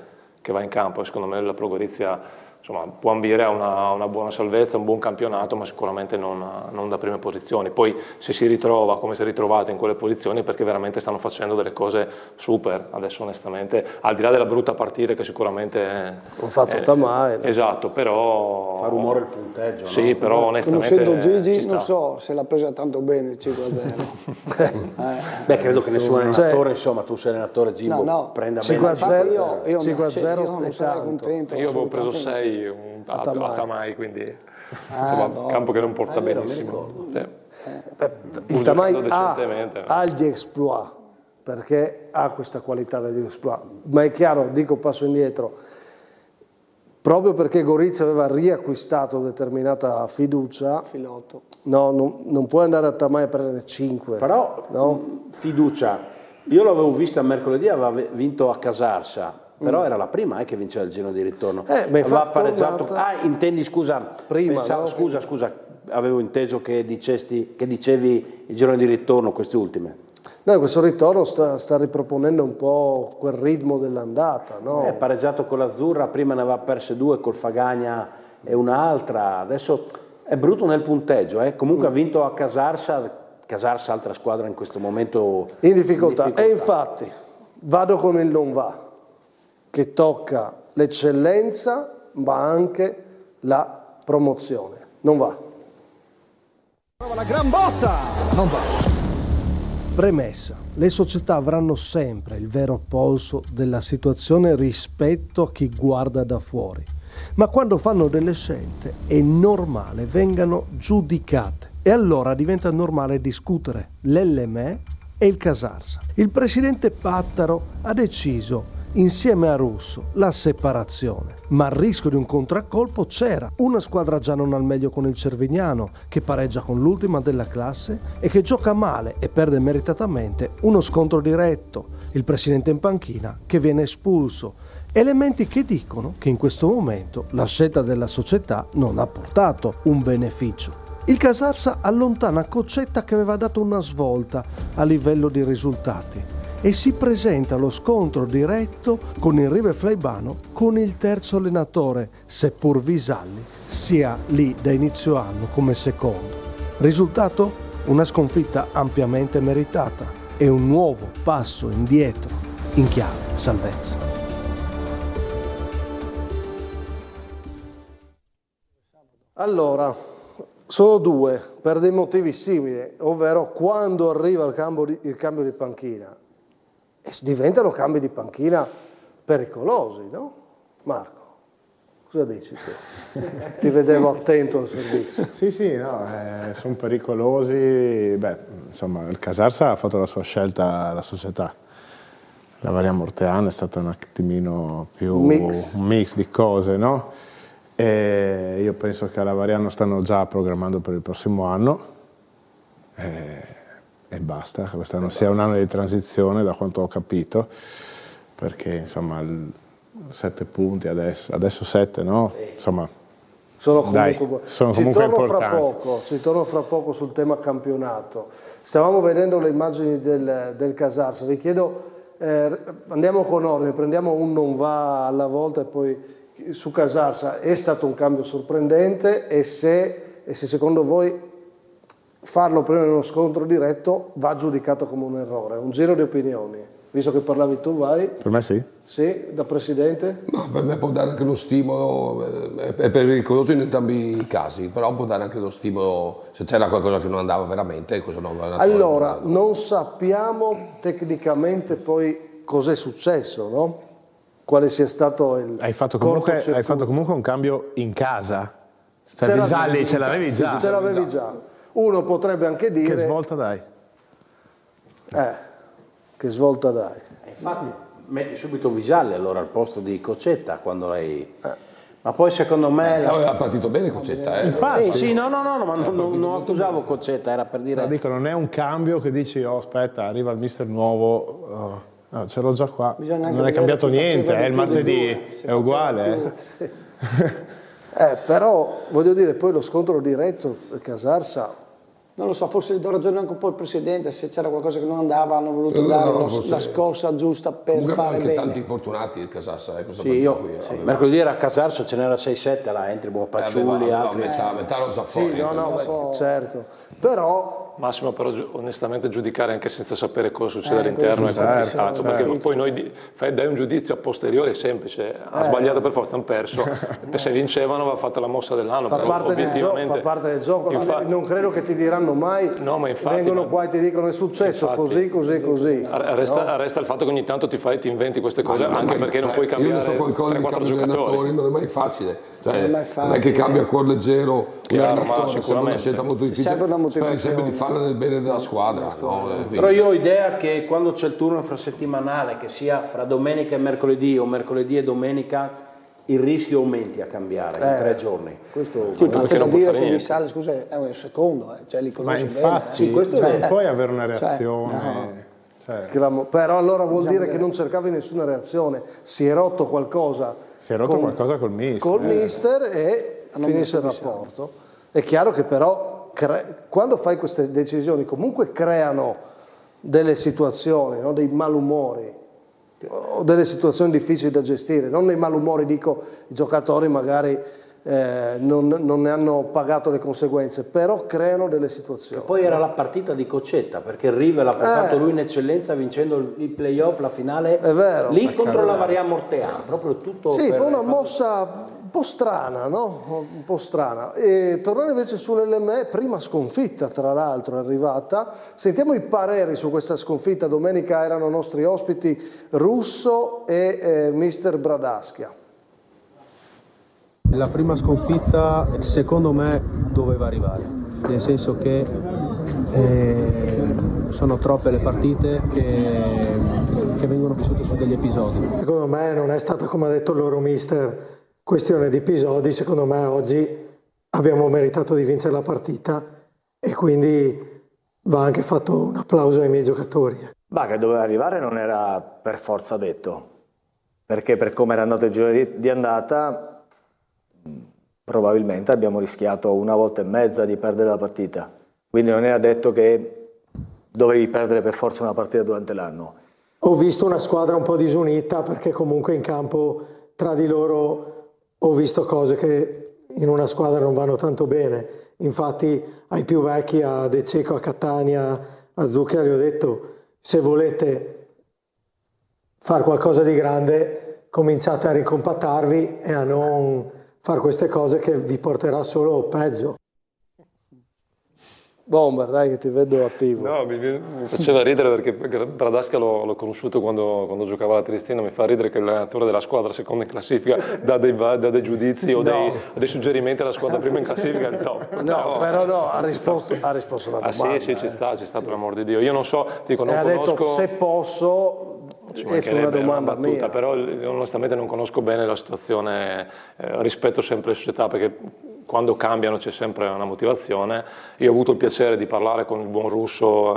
va in campo, e secondo me la Pro Gorizia insomma, può ambire a una buona salvezza, un buon campionato, ma sicuramente non da prime posizioni. Poi se si ritrova come si è ritrovato in quelle posizioni, perché veramente stanno facendo delle cose super, adesso onestamente, al di là della brutta partita che sicuramente ho fatto Tamai. Esatto, però fa rumore il punteggio, sì, no? Però onestamente conoscendo Gigi non so se l'ha presa tanto bene il 5-0. Beh, credo che nessun allenatore, insomma, tu sei allenatore, Gimbo, prenda bene 5-0 io non sarei contento. Io avevo preso 6 a Tamai, quindi insomma, campo che non porta benissimo. Il Tamai ha gli exploit, perché ha questa qualità degli exploit, ma è chiaro, dico passo indietro, proprio perché Gorizia aveva riacquistato determinata fiducia. Filotto. No, non puoi andare a Tamai a prendere 5. Però no? Fiducia, io l'avevo vista mercoledì, aveva vinto a Casarsa. Però era la prima che vinceva il giro di ritorno. Aveva pareggiato. Intendi, scusa. Prima. Pensavo, no? Scusa, avevo inteso che dicevi il giro di ritorno, queste ultime. No, questo ritorno sta riproponendo un po' quel ritmo dell'andata, no? È pareggiato con l'Azzurra, prima ne aveva perse 2 col Fagagna e un'altra, adesso è brutto nel punteggio, comunque ha vinto a Casarsa, altra squadra in questo momento in difficoltà. E infatti vado con il non va, che tocca l'eccellenza ma anche la promozione. Non va. La gran botta! Non va. Premessa, le società avranno sempre il vero polso della situazione rispetto a chi guarda da fuori, ma quando fanno delle scelte è normale vengano giudicate e allora diventa normale discutere l'Ellemè e il Casarsa. Il presidente Pattaro ha deciso insieme a Russo la separazione, ma il rischio di un contraccolpo c'era. Una squadra già non al meglio con il Cervignano, che pareggia con l'ultima della classe e che gioca male e perde meritatamente uno scontro diretto, il presidente in panchina che viene espulso. Elementi che dicono che in questo momento la scelta della società non ha portato un beneficio. Il Casarsa allontana Coccetta che aveva dato una svolta a livello di risultati e si presenta allo scontro diretto con il River Flaibano con il terzo allenatore, seppur Visalli sia lì da inizio anno come secondo. Risultato? Una sconfitta ampiamente meritata e un nuovo passo indietro in chiave salvezza. Allora, sono due per dei motivi simili, ovvero quando arriva il cambio di panchina. E diventano cambi di panchina pericolosi, no? Marco, cosa dici tu? Ti vedevo attento al servizio. Sì, no, sono pericolosi. Beh, insomma, il Casarsa ha fatto la sua scelta, la società. La Varia Morteana è stata un attimino più un mix di cose, no? E io penso che alla Variano stanno già programmando per il prossimo anno. E basta, quest'anno sia un anno di transizione da quanto ho capito, perché insomma 7 punti adesso 7, no? Insomma, sono comunque importanti. Ci torno fra poco sul tema campionato. Stavamo vedendo le immagini del Casarsa, vi chiedo, andiamo con ordine, prendiamo un non va alla volta e poi su Casarsa è stato un cambio sorprendente e se secondo voi farlo prima di uno scontro diretto va giudicato come un errore? Un giro di opinioni. Visto che parlavi tu, vai. Per me sì. Sì, da presidente? No, per me può dare anche lo stimolo, è pericoloso in entrambi i casi, però può dare anche lo stimolo se c'era qualcosa che non andava veramente. Allora, non sappiamo tecnicamente poi cos'è successo, no? Quale sia stato il Hai fatto comunque un cambio in casa. Cioè Visalli ce l'avevi già. Ce l'avevi già. Uno potrebbe anche dire... Che svolta dai? Che svolta dai? Infatti metti subito Visalli allora al posto di Coccetta quando lei... Ma poi secondo me... Aveva partito bene Coccetta, Infatti. Sì, no, ma non accusavo Coccetta, era per dire... No, dico, non è un cambio che dici, oh aspetta, arriva il mister nuovo, no, ce l'ho già qua, non è cambiato niente, è il martedì, è uguale. Sì. Però, voglio dire, poi lo scontro diretto, Casarsa... Non lo so, forse gli do ragione anche un po' il presidente, se c'era qualcosa che non andava hanno voluto dare la scossa giusta per fare anche bene. tanti infortunati il Casarsa, mercoledì era a Casarsa, ce n'era 6-7 là, entri Paciulli, altri. Metà lo sa fuori. Sì, certo, però... Massimo, però onestamente giudicare anche senza sapere cosa succede all'interno è complicato, perché poi noi dai un giudizio a posteriore è semplice, ha sbagliato per forza, hanno perso, se vincevano aveva fatto la mossa dell'anno, fa parte del gioco, non credo che ti diranno mai, vengono qua e ti dicono è successo così. Resta il fatto che ogni tanto ti inventi queste cose, anche perché non puoi cambiare 3-4 giocatori. Non è mai facile, non è che cambia a cuor leggero un allenatore, sembra una scelta molto difficile, speri sempre di farla nel bene della squadra. Però io ho idea che quando c'è il turno infrasettimanale, che sia fra domenica e mercoledì o mercoledì e domenica, il rischio aumenti a cambiare in 3 giorni. Ma c'è da dire che Visalli, scusa, è un secondo, cioè li conosce bene. Questo non puoi avere una reazione. Però allora vuol dire che non cercavi nessuna reazione, si è rotto qualcosa. Si è rotto qualcosa col mister. Col mister e finisce il rapporto. È chiaro che però quando fai queste decisioni comunque creano delle situazioni, no? Dei malumori o delle situazioni difficili da gestire, non dei malumori, dico, i giocatori magari non ne hanno pagato le conseguenze, però creano delle situazioni. Poi era la partita di Coccetta, perché il River l'ha portato lui in eccellenza vincendo il playoff, la finale, è vero, lì contro la Varia Mortean, proprio tutto. Sì, poi una mossa un po' strana, no? Un po' strana. E tornare invece sull'LME, prima sconfitta tra l'altro è arrivata. Sentiamo i pareri su questa sconfitta. Domenica erano nostri ospiti Russo e mister Bradaschia. La prima sconfitta secondo me doveva arrivare, nel senso che sono troppe le partite che vengono vissute su degli episodi. Secondo me non è stata, come ha detto il loro mister, questione di episodi. Secondo me oggi abbiamo meritato di vincere la partita e quindi va anche fatto un applauso ai miei giocatori. Ma che doveva arrivare non era per forza detto, perché per come era andato il giro di andata probabilmente abbiamo rischiato 1 volta e mezza di perdere la partita, quindi non era detto che dovevi perdere per forza una partita durante l'anno. Ho visto una squadra un po' disunita perché comunque in campo tra di loro ho visto cose che in una squadra non vanno tanto bene. Infatti ai più vecchi, a De Cecco, a Catania, a Zucchia, gli ho detto: se volete fare qualcosa di grande cominciate a ricompattarvi e a non fare queste cose che vi porterà solo peggio. Bomber, dai che ti vedo attivo. No, mi faceva ridere perché Bradaschia l'ho conosciuto quando giocava alla Triestina. Mi fa ridere che l'allenatore della squadra seconda in classifica dà dei giudizi o dei suggerimenti alla squadra prima in classifica. No, però no, ha risposto una domanda. Sì, ci sta per l'amor di Dio. Io non so, dico, non conosco... ha detto se posso, è su una domanda mia. Però onestamente non conosco bene la situazione, rispetto sempre le società, perché quando cambiano c'è sempre una motivazione. Io ho avuto il piacere di parlare con il buon Russo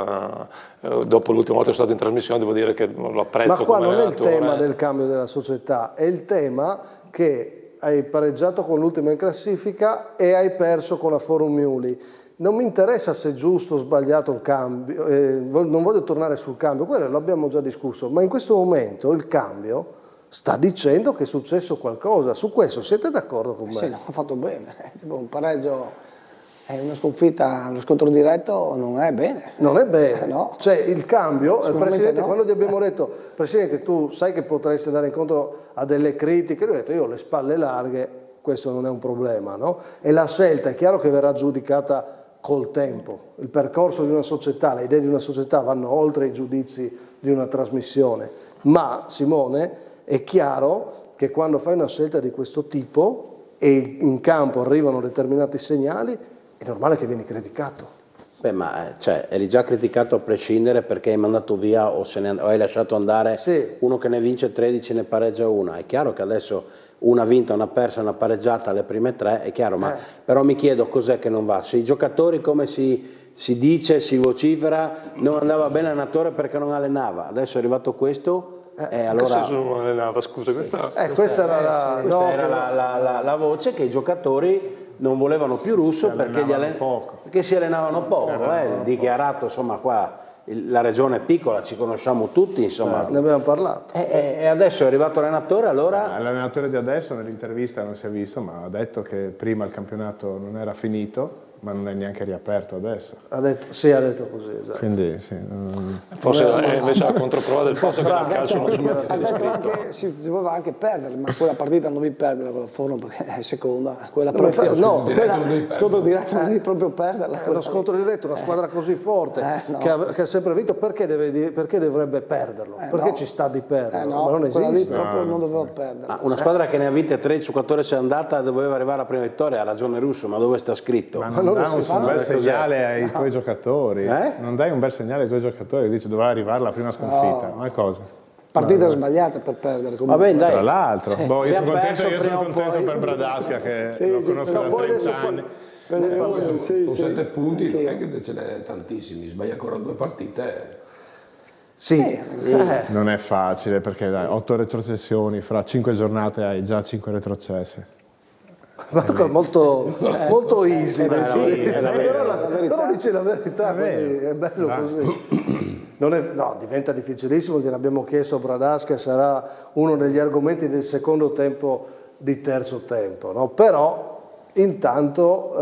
dopo l'ultima volta che sono stato in trasmissione, devo dire che lo apprezzo. Ma qua come non allenatore. È il tema del cambio della società, è il tema che hai pareggiato con l'ultima in classifica e hai perso con la Forum Miuli. Non mi interessa se è giusto o sbagliato il cambio, non voglio tornare sul cambio, quello l'abbiamo già discusso, ma in questo momento il cambio sta dicendo che è successo qualcosa. Su questo siete d'accordo con me? Sì, no, ha fatto bene. Tipo un pareggio e una sconfitta, lo scontro diretto non è bene. Non è bene. No. Cioè il cambio, il Presidente, no. quando gli abbiamo detto: Presidente, tu sai che potresti andare incontro a delle critiche, lui ha detto: io ho le spalle larghe, questo non è un problema, no? E la scelta è chiaro che verrà giudicata col tempo. Il percorso di una società, le idee di una società vanno oltre i giudizi di una trasmissione. Ma, Simone, è chiaro che quando fai una scelta di questo tipo e in campo arrivano determinati segnali, è normale che vieni criticato. Beh, ma eri già criticato a prescindere perché hai mandato via o hai lasciato andare uno che ne vince 13 e ne pareggia una. È chiaro che adesso una ha vinta, una persa, una pareggiata alle prime 3, è chiaro, ma però mi chiedo cos'è che non va. Se i giocatori, come si dice, si vocifera, non andava bene l'allenatore perché non allenava, adesso è arrivato questo... allora... Che non allenava, scusa, questa era la voce che i giocatori non volevano più Russo perché si allenavano poco. Dichiarato, insomma, qua la regione è piccola, ci conosciamo tutti, insomma. Ne abbiamo parlato. E adesso è arrivato l'allenatore, allora... L'allenatore di adesso nell'intervista non si è visto, ma ha detto che prima il campionato non era finito, ma non è neanche riaperto adesso. Ha detto così, esatto. Quindi sì. Forse invece la controprova del fatto che nel calcio non sono iscritto. Si doveva anche perdere, ma quella partita non devi perdere con la Forum perché è seconda. Quella scontro diretto non devi proprio perderla. È uno scontro diretto, una squadra così forte che ha sempre vinto, perché dovrebbe perderlo? Perché ci sta di perderlo? Ma non esiste. Proprio non doveva perdere. Una squadra che ne ha vinte 13 o 14 è andata, doveva arrivare alla prima vittoria, ha ragione Russo, ma dove sta scritto? Non dai un bel segnale ai tuoi giocatori, non dai un bel segnale ai tuoi giocatori, dice doveva arrivare la prima sconfitta, ma è cosa? Partita sbagliata per perdere comunque. Vabbè, dai. Tra l'altro, io sono contento per Bradaschia che lo conosco da 30 anni. Sono 7 punti, non è che ce n'è tantissimi, sbaglia ancora 2 partite. Sì, non è facile perché 8 retrocessioni, fra 5 giornate hai già 5 retrocesse. Marco è molto easy, però dice la verità, quindi è bello così. No, diventa difficilissimo, gliel'abbiamo chiesto a Bradasca, sarà uno degli argomenti del secondo tempo di terzo tempo, no? Però intanto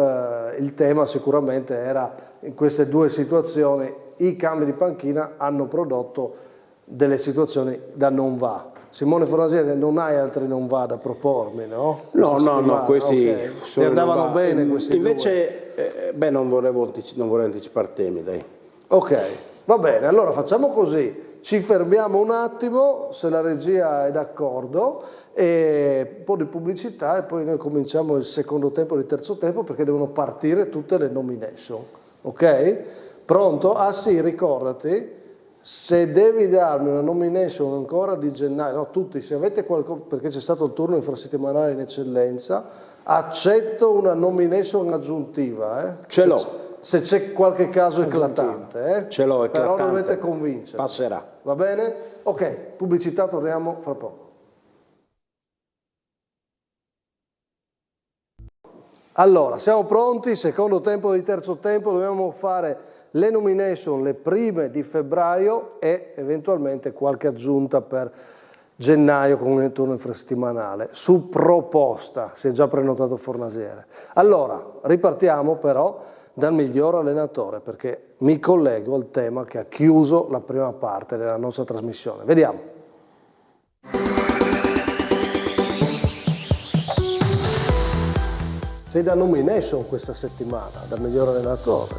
il tema sicuramente era, in queste due situazioni, i cambi di panchina hanno prodotto delle situazioni da non va. Simone Fornasieri, non hai altri non va da propormi, no? No, questi ti andavano bene questi invece, non vorrei anticipare temi, dai. Ok, va bene, allora facciamo così, ci fermiamo un attimo, se la regia è d'accordo, e un po' di pubblicità e poi noi cominciamo il secondo tempo e il terzo tempo perché devono partire tutte le nomination, ok? Pronto? Ah sì, ricordati, se devi darmi una nomination ancora di gennaio, no, tutti, se avete qualcosa, perché c'è stato il turno infrasettimanale in eccellenza, accetto una nomination aggiuntiva, Ce l'ho. Se c'è qualche caso eclatante, Ce l'ho, eclatante. Però dovete convincere. Passerà. Va bene? Ok, pubblicità, torniamo fra poco. Allora, siamo pronti, secondo tempo di terzo tempo, dobbiamo fare le nomination, le prime di febbraio e eventualmente qualche aggiunta per gennaio con il turno infrasettimanale, su proposta, si è già prenotato Fornasiere. Allora, ripartiamo però dal miglior allenatore, perché mi collego al tema che ha chiuso la prima parte della nostra trasmissione. Vediamo. Sei da nomination questa settimana, da miglior allenatore.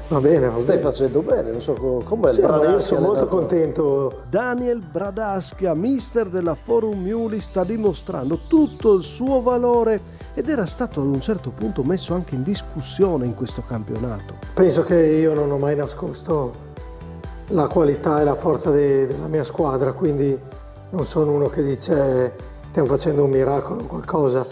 Va bene. Stai facendo bene, non so com'è il Sì, Bradaschi. io sono molto allenatore. contento. Daniel Bradasca, mister della Forum Miuli, sta dimostrando tutto il suo valore ed era stato ad un certo punto messo anche in discussione in questo campionato. Penso che io non ho mai nascosto la qualità e la forza della mia squadra, quindi non sono uno che dice stiamo facendo un miracolo o qualcosa.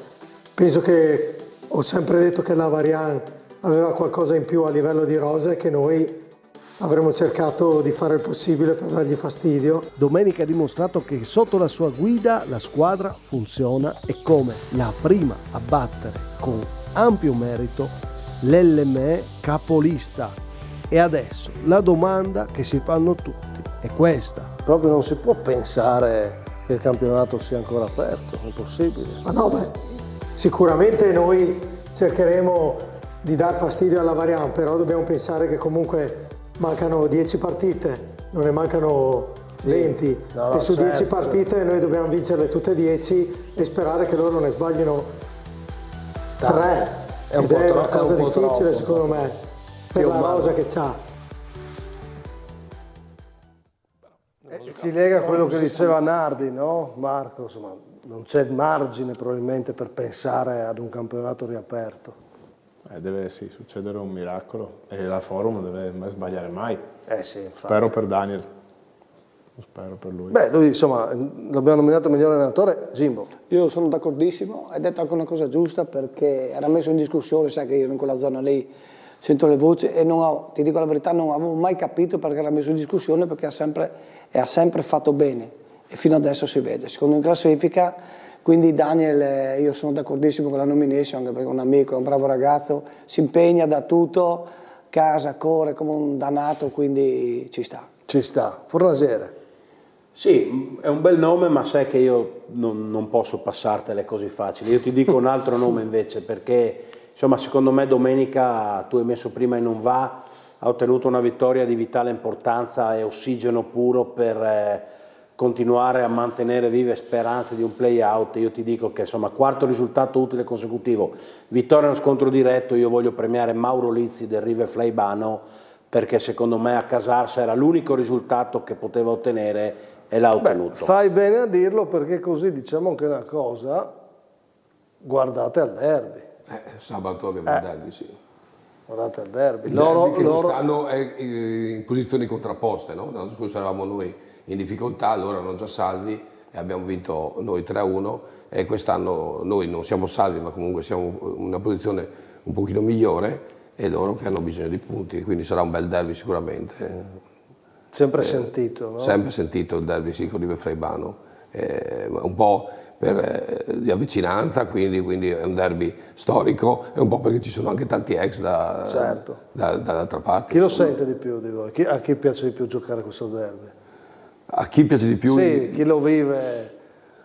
Penso che ho sempre detto che la Varian aveva qualcosa in più a livello di rose, che noi avremmo cercato di fare il possibile per dargli fastidio. Domenica ha dimostrato che sotto la sua guida la squadra funziona e come la prima a battere con ampio merito l'LME capolista. E adesso la domanda che si fanno tutti è questa. Proprio non si può pensare che il campionato sia ancora aperto, è possibile. Ma no, sicuramente noi cercheremo di dar fastidio alla Varian, però dobbiamo pensare che comunque mancano 10 partite, non ne mancano 20 no, e su 10 certo, partite noi dobbiamo vincerle tutte 10 e sperare che loro ne sbaglino 3. È un Ed po' è una troppo, cosa è un po' difficile troppo, secondo me, per la rosa che c'ha. Si lega a quello che diceva Nardi, no? Marco, insomma, non c'è margine probabilmente per pensare ad un campionato riaperto. Deve succedere un miracolo e la Forum non deve mai sbagliare mai. Sì, infatti. Spero per Daniel. Spero per lui. Beh, lui insomma l'abbiamo nominato miglior allenatore, Jimbo. Io sono d'accordissimo, hai detto anche una cosa giusta perché era messo in discussione, sai che io in quella zona lì sento le voci e ti dico la verità, non avevo mai capito perché era messo in discussione, perché ha sempre fatto bene e fino adesso si vede, secondo in classifica. Quindi Daniel, io sono d'accordissimo con la nomination, anche perché è un amico, è un bravo ragazzo, si impegna da tutto, casa, corre come un dannato, quindi ci sta. Ci sta. Fornasiere. Sì, è un bel nome, ma sai che io non posso passartele così facili. Io ti dico un altro nome invece, perché insomma secondo me domenica, tu hai messo prima e non va, ha ottenuto una vittoria di vitale importanza e ossigeno puro per continuare a mantenere vive speranze di un play-out. Io ti dico che insomma quarto risultato utile consecutivo, vittoria in uno scontro diretto. Io voglio premiare Mauro Lizzi del River Fleibano, perché secondo me a Casarsa era l'unico risultato che poteva ottenere e l'ha ottenuto. Fai bene a dirlo, perché così diciamo anche una cosa, guardate al derby. Sabato abbiamo il derby, sì. Guardate al derby. Il derby che quest'anno è in posizioni contrapposte, no? L'anno scorso eravamo noi in difficoltà, loro erano già salvi e abbiamo vinto noi 3-1 e quest'anno noi non siamo salvi, ma comunque siamo in una posizione un pochino migliore e loro che hanno bisogno di punti, quindi sarà un bel derby sicuramente. Sempre sentito, no? Sempre sentito il derby, sì, con River Fleibano. un po' di avvicinanza, quindi è un derby storico, e un po' perché ci sono anche tanti ex dall'altra parte. Chi lo sente di più di voi? A chi piace di più giocare questo derby? A chi piace di più? Sì, chi lo vive,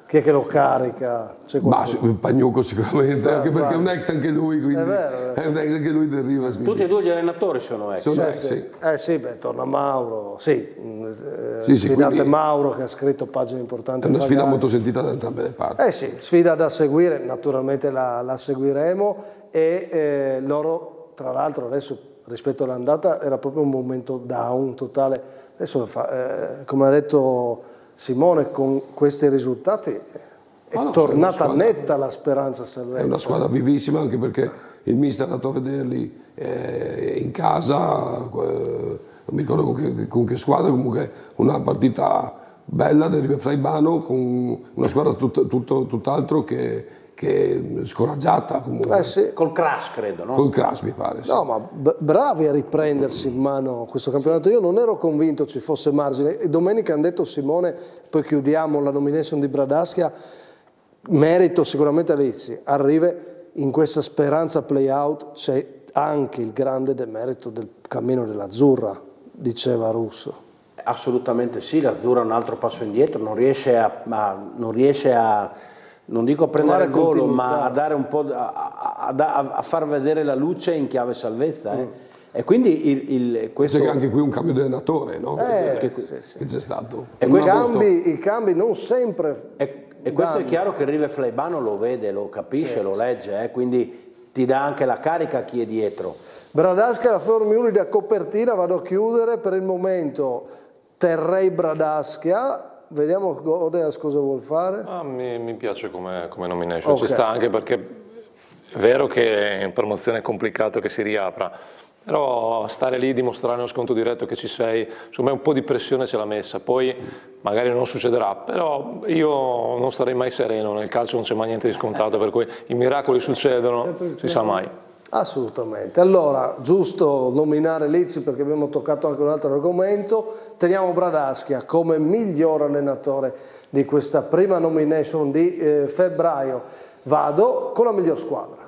chi è che lo carica? Pagnucco sicuramente, anche perché è un ex anche lui, quindi è un ex anche lui del Rivas. Tutti e due gli allenatori sono ex. Sì, torna Mauro, Sì, sfidate quindi Mauro che ha scritto pagine importanti. è una sfida molto sentita da entrambe le parti. Sì, sfida da seguire, naturalmente la seguiremo, e loro, tra l'altro, adesso rispetto all'andata era proprio un momento down totale. Adesso, come ha detto Simone, con questi risultati è tornata netta la speranza salvezza. È una squadra vivissima, anche perché il mister è andato a vederli in casa, non mi ricordo con che squadra, comunque una partita bella del River Fraibano, con una squadra tutt'altro che scoraggiata comunque. Sì. Col Crash, credo, no? Col Crash, mi pare. Sì. No, ma bravi a riprendersi in mano questo campionato. Io non ero convinto ci fosse margine, e domenica hanno detto Simone, poi chiudiamo la nomination di Bradaschia, merito sicuramente a Lizzi, arriva in questa speranza play-out, c'è anche il grande demerito del cammino dell'Azzurra, diceva Russo. Assolutamente sì, l'Azzurra ha un altro passo indietro, non riesce a non dico a prendere il volo, ma a dare un po' a far vedere la luce in chiave salvezza. E quindi questo c'è anche qui un cambio di allenatore, no? Che c'è stato. I cambi non sempre. E questo è chiaro che il River Fraibano lo vede, lo capisce, lo legge, quindi ti dà anche la carica a chi è dietro. Bradasca, la Formiuli da copertina, vado a chiudere per il momento. Terrei Bradaschia. Vediamo Odeas cosa vuol fare. Mi piace come nomination, ci sta, anche perché è vero che in promozione è complicato che si riapra, però stare lì, dimostrare uno sconto diretto che ci sei, insomma un po' di pressione ce l'ha messa, poi magari non succederà, però io non starei mai sereno, nel calcio non c'è mai niente di scontato, per cui i miracoli succedono, si sa mai. Assolutamente. Allora, giusto nominare Lizzi perché abbiamo toccato anche un altro argomento. Teniamo Bradaschia come miglior allenatore di questa prima nomination di febbraio. Vado con la miglior squadra.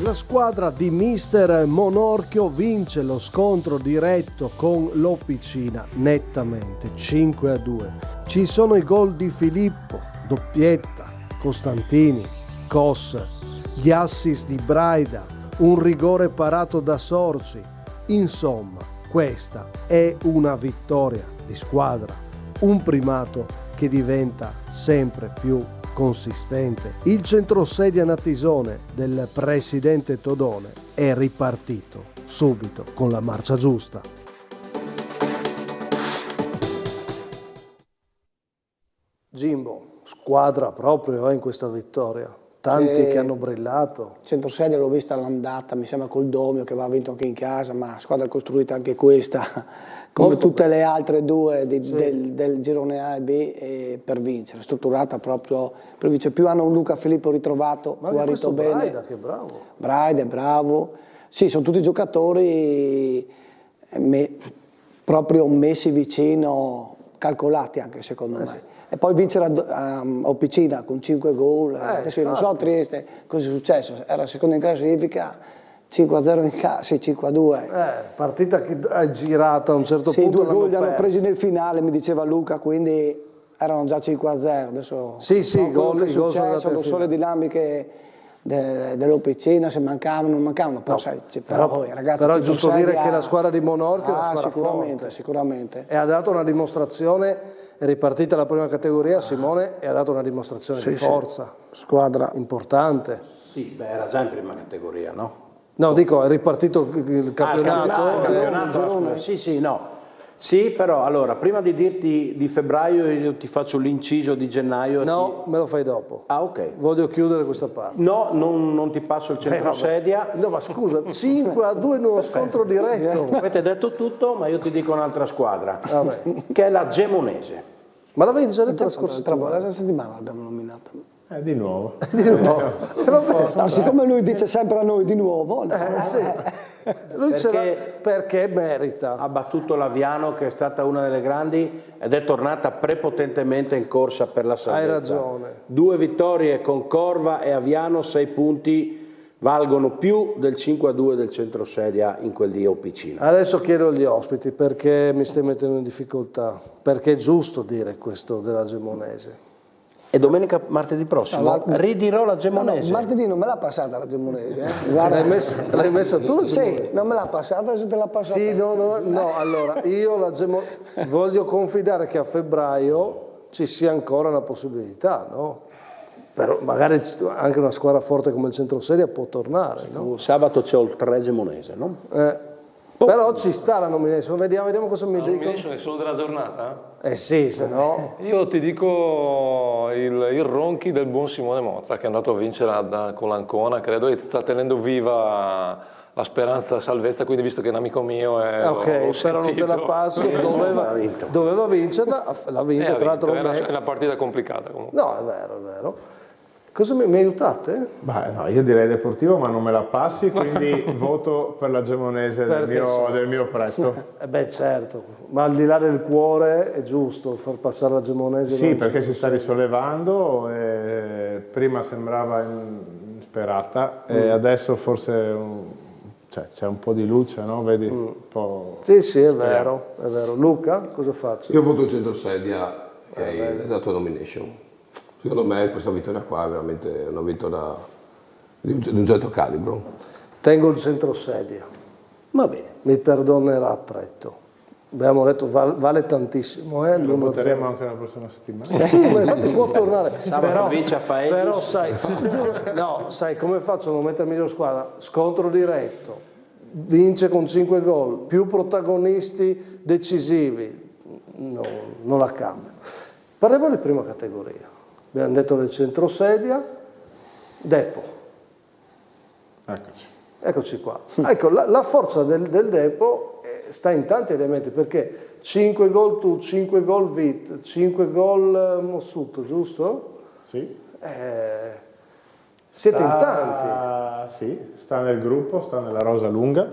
La squadra di mister Monorchio vince lo scontro diretto con l'Opicina nettamente 5-2. Ci sono i gol di Filippo, doppietta, Costantini, Cos, gli assist di Braida, un rigore parato da Sorci. Insomma, questa è una vittoria di squadra, un primato che diventa sempre più consistente. Il centrosedia natisone del presidente Todone è ripartito subito con la marcia giusta. Jimbo, squadra proprio in questa vittoria, tanti che hanno brillato. Centrosedia l'ho vista all'andata, mi sembra col Domio che va vinto anche in casa, ma squadra costruita anche questa, come molto tutte le altre due del girone A e B, per vincere, strutturata proprio per vincere. Più hanno un Luca Filippo ritrovato, guarito bene. Braida, che bravo. Braida è bravo. Sì, sono tutti giocatori proprio messi vicino, calcolati anche secondo me. E poi vincere a Opicina con 5 gol, adesso io non so a Trieste cosa è successo, era secondo in classifica, 5-0 in casa, sì, 5-2. Partita che è girata a un certo punto. Sì, 2 gol li hanno presi nel finale, mi diceva Luca, quindi erano già 5-0. Adesso i gol sono solo le dinamiche dell'Opicina, se mancavano non mancavano, però, sai, però è giusto dire che la squadra di Monorchio è una squadra sicuramente. E ha dato una dimostrazione. È ripartita la prima categoria, Simone, e ha dato una dimostrazione di forza. Squadra importante. Sì, era già in prima categoria, no? No, dico, è ripartito il campionato. Il campionato, no. Sì, però, allora, prima di dirti di febbraio io ti faccio l'inciso di gennaio. No, me lo fai dopo. Ah, ok. Voglio chiudere questa parte. No, non ti passo il centrosedia. No, ma scusa, 5-2 in uno scontro diretto. Avete detto tutto, ma io ti dico un'altra squadra, che è la Gemonese. Ma l'avevi già detto la scorsa settimana? La settimana l'abbiamo nominata. Di nuovo. No, siccome lui dice sempre a noi di nuovo. Sì. Lui perché merita. Ha battuto l'Aviano, che è stata una delle grandi, ed è tornata prepotentemente in corsa per la salvezza. Hai ragione. 2 vittorie con Corva e Aviano, 6 punti, valgono più del 5-2 del centrosedia in quel di Opicina. Adesso chiedo agli ospiti perché mi stai mettendo in difficoltà, perché è giusto dire questo della Gemonese. E domenica, martedì prossimo, ridirò la Gemonese. No, martedì non me l'ha passata la Gemonese. Guarda, l'hai messa tu la Gemonese? Sì, non me l'ha passata, se te l'ha passata. Sì, no, allora, io voglio confidare che a febbraio ci sia ancora una possibilità, no? Però magari anche una squadra forte come il centrosedia può tornare, no? Sabato c'è il 3 Gemonese, no? Però ci sta la nomination, vediamo cosa mi dicono. La nomination è solo della giornata? Sì, se no... Io ti dico il Ronchi del buon Simone Motta, che è andato a vincere con l'Ancona, credo, e sta tenendo viva la speranza salvezza, quindi visto che è un amico mio... ok, però non te la passo, doveva vincerla, l'ha vinta, tra l'altro... È una partita complicata comunque. No, è vero. Cosa mi aiutate? Beh, no, io direi Deportivo, ma non me la passi, quindi voto per la Gemonese del mio pretto. Beh, certo, ma al di là del cuore è giusto far passare la Gemonese. Sì, perché si sta risollevando, prima sembrava insperata e adesso forse c'è un po' di luce, no? Vedi? Un po'... Sì, è vero. Luca, cosa faccio? Io voto il centrosedia e hai dato nomination. Secondo me questa vittoria qua è veramente una vittoria di un certo calibro. Tengo il centrosedia. Va bene. Mi perdonerà Pretto. Abbiamo detto vale tantissimo. Lo voteremo anche la prossima settimana. Sì, ma infatti può tornare. Sabato vince a Faennis. Però sai come faccio a non mettere miglior squadra? Scontro diretto, vince con 5 gol, più protagonisti decisivi. No, non la cambia. Parliamo di prima categoria. Abbiamo detto del centrosedia, Depo. Eccoci qua. Ecco, la forza del Depo sta in tanti elementi, perché 5 gol tu, 5 gol Vit, 5 gol Mossuto, giusto? Sì. Siete in tanti. Sì, sta nel gruppo, sta nella rosa lunga,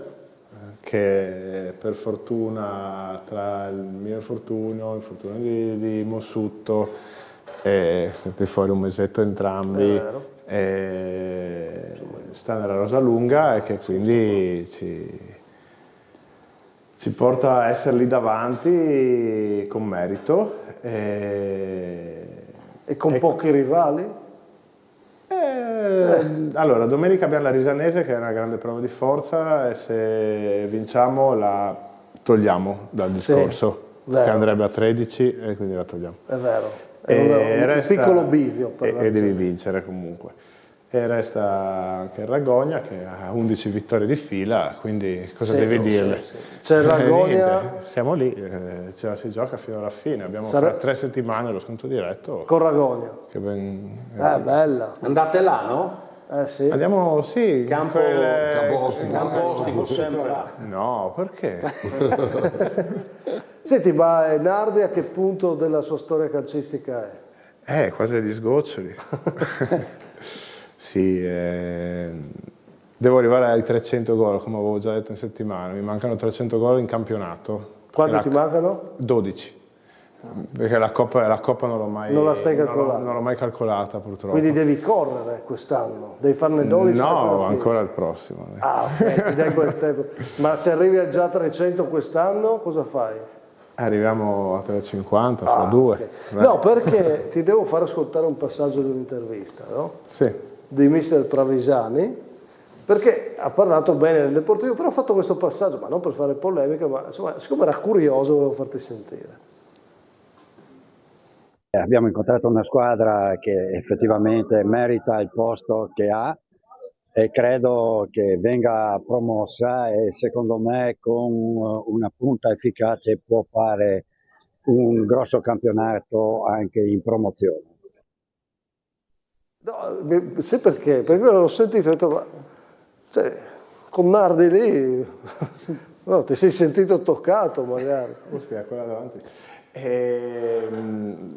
che per fortuna tra il mio infortunio di Mossuto, siete fuori un mesetto entrambi, sta nella rosa lunga e che quindi ci porta a essere lì davanti con merito. E con pochi rivali? Allora, domenica abbiamo la Risanese, che è una grande prova di forza, e se vinciamo la togliamo dal discorso, che andrebbe a 13 e quindi la togliamo. È vero. È un piccolo bivio per e devi vincere comunque. E resta anche il Ragogna, che ha 11 vittorie di fila, quindi cosa devi dirle? C'è il Ragogna. Siamo lì, ce la si gioca fino alla fine. Abbiamo fra 3 settimane lo sconto diretto. Con Ragogna. Che bella. Andate là, no? Sì. Andiamo, sì. Campo Ostico, sempre là. No, perché? Senti, ma Nardi a che punto della sua storia calcistica è? Quasi agli sgoccioli. Sì, devo arrivare ai 300 gol, come avevo già detto in settimana. Mi mancano 300 gol in campionato. Quanti ti mancano? 12. Perché la Coppa non l'ho mai, non la stai calcolata. Non l'ho mai calcolata, purtroppo. Quindi devi correre quest'anno? Devi farne 12? No, ancora il prossimo. Ok, ti dai quel tempo. Ma se arrivi già a 300 quest'anno, cosa fai? Arriviamo a 350, fra 2. Okay. No, perché ti devo far ascoltare un passaggio dell'intervista, no? Sì. Di mister Pravisani, perché ha parlato bene del Deportivo, però ha fatto questo passaggio, ma non per fare polemica, ma insomma, siccome era curioso volevo farti sentire. Abbiamo incontrato una squadra che effettivamente merita il posto che ha e credo che venga promossa e secondo me con una punta efficace può fare un grosso campionato anche in promozione. No, sai perché? Perché l'ho sentito e ho detto, con Nardi lì No, ti sei sentito toccato magari. Quella davanti.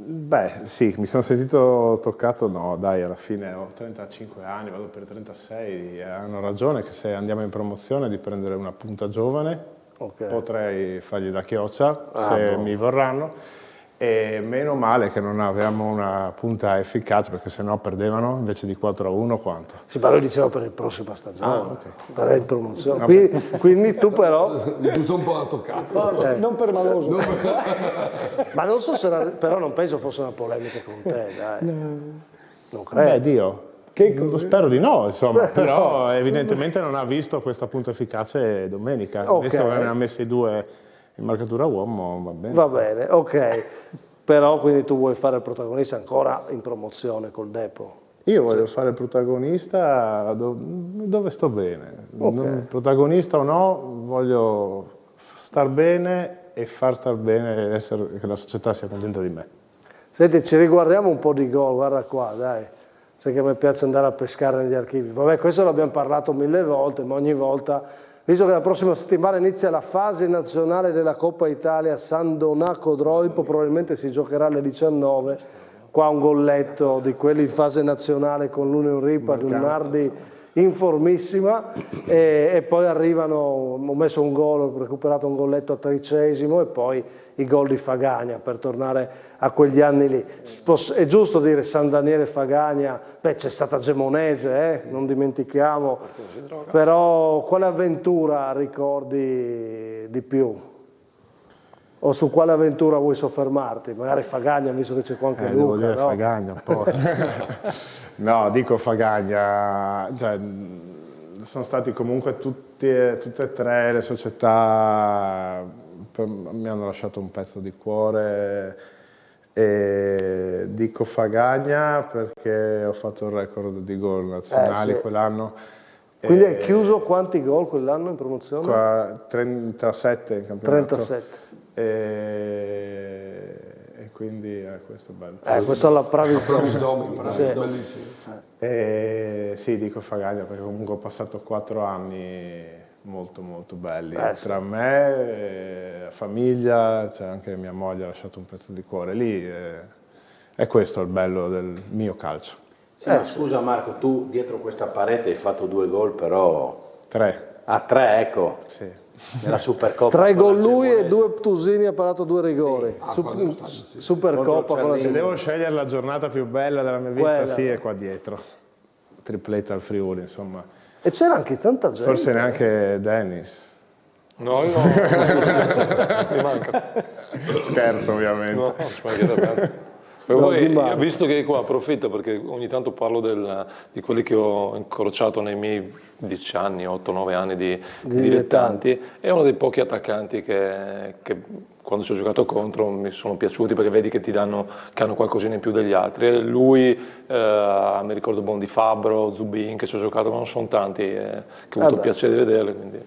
Beh, sì, mi sono sentito toccato, no, dai, alla fine ho 35 anni, vado per 36, hanno ragione che se andiamo in promozione di prendere una punta giovane, potrei fargli da chioccia se mi vorranno. E meno male che non avevamo una punta efficace, perché sennò perdevano invece di 4-1 quanto? Sì, ma lo dicevo per la prossima stagione, per la promozione. Quindi tu però... Giusto un po' ha toccato. Non per maloso. Ma non so se però non penso fosse una polemica con te, dai. Non credo. Beh, Dio. Spero di no, insomma, però evidentemente non ha visto questa punta efficace domenica. Adesso ne ha messi 2 in marcatura uomo, va bene. Va bene, ok. Però quindi tu vuoi fare il protagonista ancora in promozione col Depo? Io voglio fare il protagonista dove sto bene. Protagonista o no, voglio star bene e far star bene, che la società sia contenta di me. Senti, ci riguardiamo un po' di gol, guarda qua, dai. Sai che a me piace andare a pescare negli archivi. Vabbè, questo l'abbiamo parlato 1000 volte, ma ogni volta, visto che la prossima settimana inizia la fase nazionale della Coppa Italia San Donaco Droipo, probabilmente si giocherà alle 19, qua un golletto di quelli in fase nazionale con l'Union Ripa, di un Nardi informissima, e poi arrivano, ho messo un gol, ho recuperato un golletto a 13° e poi i gol di Fagagna per tornare a quegli anni lì. È giusto dire San Daniele Fagagna, beh c'è stata Gemonese, non dimentichiamo, però quale avventura ricordi di più? O su quale avventura vuoi soffermarti? Magari Fagagna, visto che c'è qua anche Luca. Devo dire no? Fagagna un po'. No, dico Fagagna, cioè, sono stati comunque tutte e tre le società, mi hanno lasciato un pezzo di cuore, e dico Fagagna perché ho fatto il record di gol nazionali quell'anno. Quindi hai chiuso quanti gol quell'anno in promozione? 37 in campionato. 37. E quindi questo è bello. Questo è la Pravis Domi, bellissimo. Sì, dico Fagagna perché comunque ho passato 4 anni molto molto belli tra me, la famiglia, cioè anche mia moglie ha lasciato un pezzo di cuore lì, è questo il bello del mio calcio. Sì, ma scusa Marco, tu dietro questa parete hai fatto 2 gol però... 3. Ah, 3, ecco. Sì. Nella Supercoppa. 3 gol lui e 2 Tusini, ha parato 2 rigori. Supercoppa con la Se devo scegliere la giornata più bella della mia vita, sì, è qua dietro. Tripletta al Friuli, insomma. E c'era anche tanta gente. Forse neanche Dennis. No, io mi manca. Scherzo, ovviamente. No, poi, visto che qua approfitto perché ogni tanto parlo di quelli che ho incrociato nei miei 10 anni, 8-9 anni di dilettanti, è uno dei pochi attaccanti che quando ci ho giocato contro mi sono piaciuti perché vedi che ti danno, che hanno qualcosina in più degli altri. E lui, mi ricordo Bondi Fabbro, Zubin che ci ho giocato, ma non sono tanti che ho avuto il piacere di vederli, quindi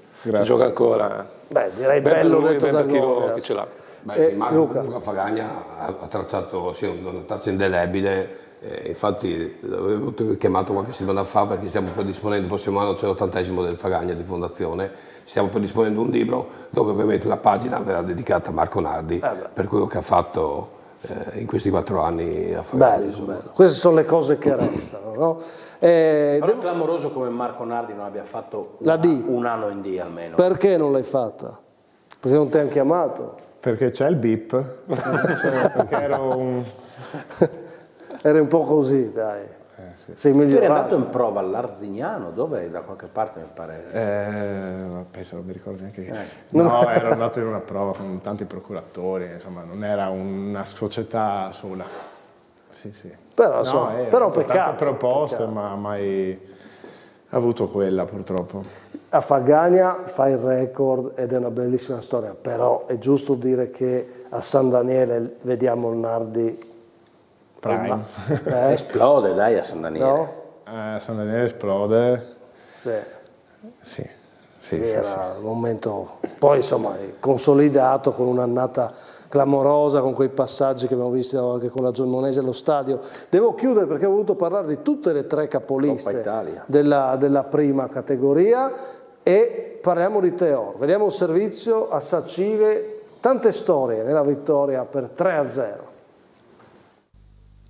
gioca ancora. Beh, direi bello detto da chi ce l'ha. Beh, Luca Fagagna ha tracciato una traccia indelebile, infatti l'avevo chiamato qualche settimana fa perché stiamo predisponendo, il prossimo anno c'è l'80° del Fagagna di fondazione, stiamo predisponendo un libro dove ovviamente una pagina verrà dedicata a Marco Nardi per quello che ha fatto in questi 4 anni a Fagagna. Bello. Queste sono le cose che restano, no? Però è clamoroso come Marco Nardi non abbia fatto un anno in D almeno. Perché non l'hai fatta? Perché non ti hanno chiamato? Perché c'è il bip, perché eri un po' così, dai. Sei Tu eri migliorato. andato in prova all'Arzignano, dove? Da qualche parte mi pare. Penso, non mi ricordo neanche io. No, ero andato in una prova con tanti procuratori, insomma, non era una società sola. Sì. Però, però peccato. Tante proposte, ma mai avuto quella purtroppo. A Fagagna fa il record ed è una bellissima storia, però è giusto dire che a San Daniele vediamo il Nardi Prime. Esplode dai a San Daniele. No? San Daniele esplode. Sì. Sì. Era un momento, poi insomma consolidato con un'annata clamorosa, con quei passaggi che abbiamo visto anche con la Gemonese allo stadio. Devo chiudere perché ho voluto parlare di tutte le 3 capoliste della prima categoria. e parliamo di Teor. Vediamo un servizio a Sacile, tante storie nella vittoria per 3-0.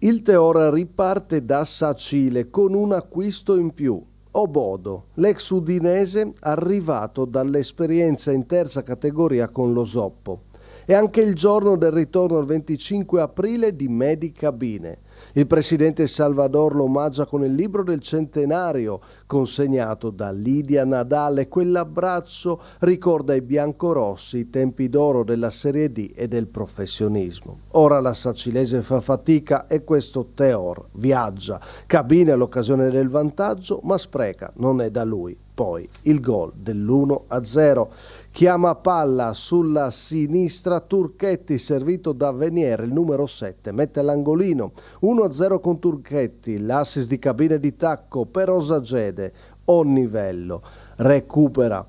Il Teor riparte da Sacile con un acquisto in più. Obodo, l'ex udinese arrivato dall'esperienza in terza categoria con lo Soppo. È anche il giorno del ritorno il 25 aprile di Medicabine. Il presidente Salvador lo omaggia con il libro del centenario consegnato da Lidia Nadal e quell'abbraccio ricorda i biancorossi i tempi d'oro della Serie D e del professionismo. Ora la sacilese fa fatica e questo Teor viaggia. Cabina l'occasione del vantaggio ma spreca, non è da lui. Poi il gol dell'1-0. Chiama palla sulla sinistra Turchetti, servito da Venier, il numero 7, mette l'angolino. 1-0 con Turchetti, l'assist di Cabina di tacco per Osagede, Onnivello, recupera.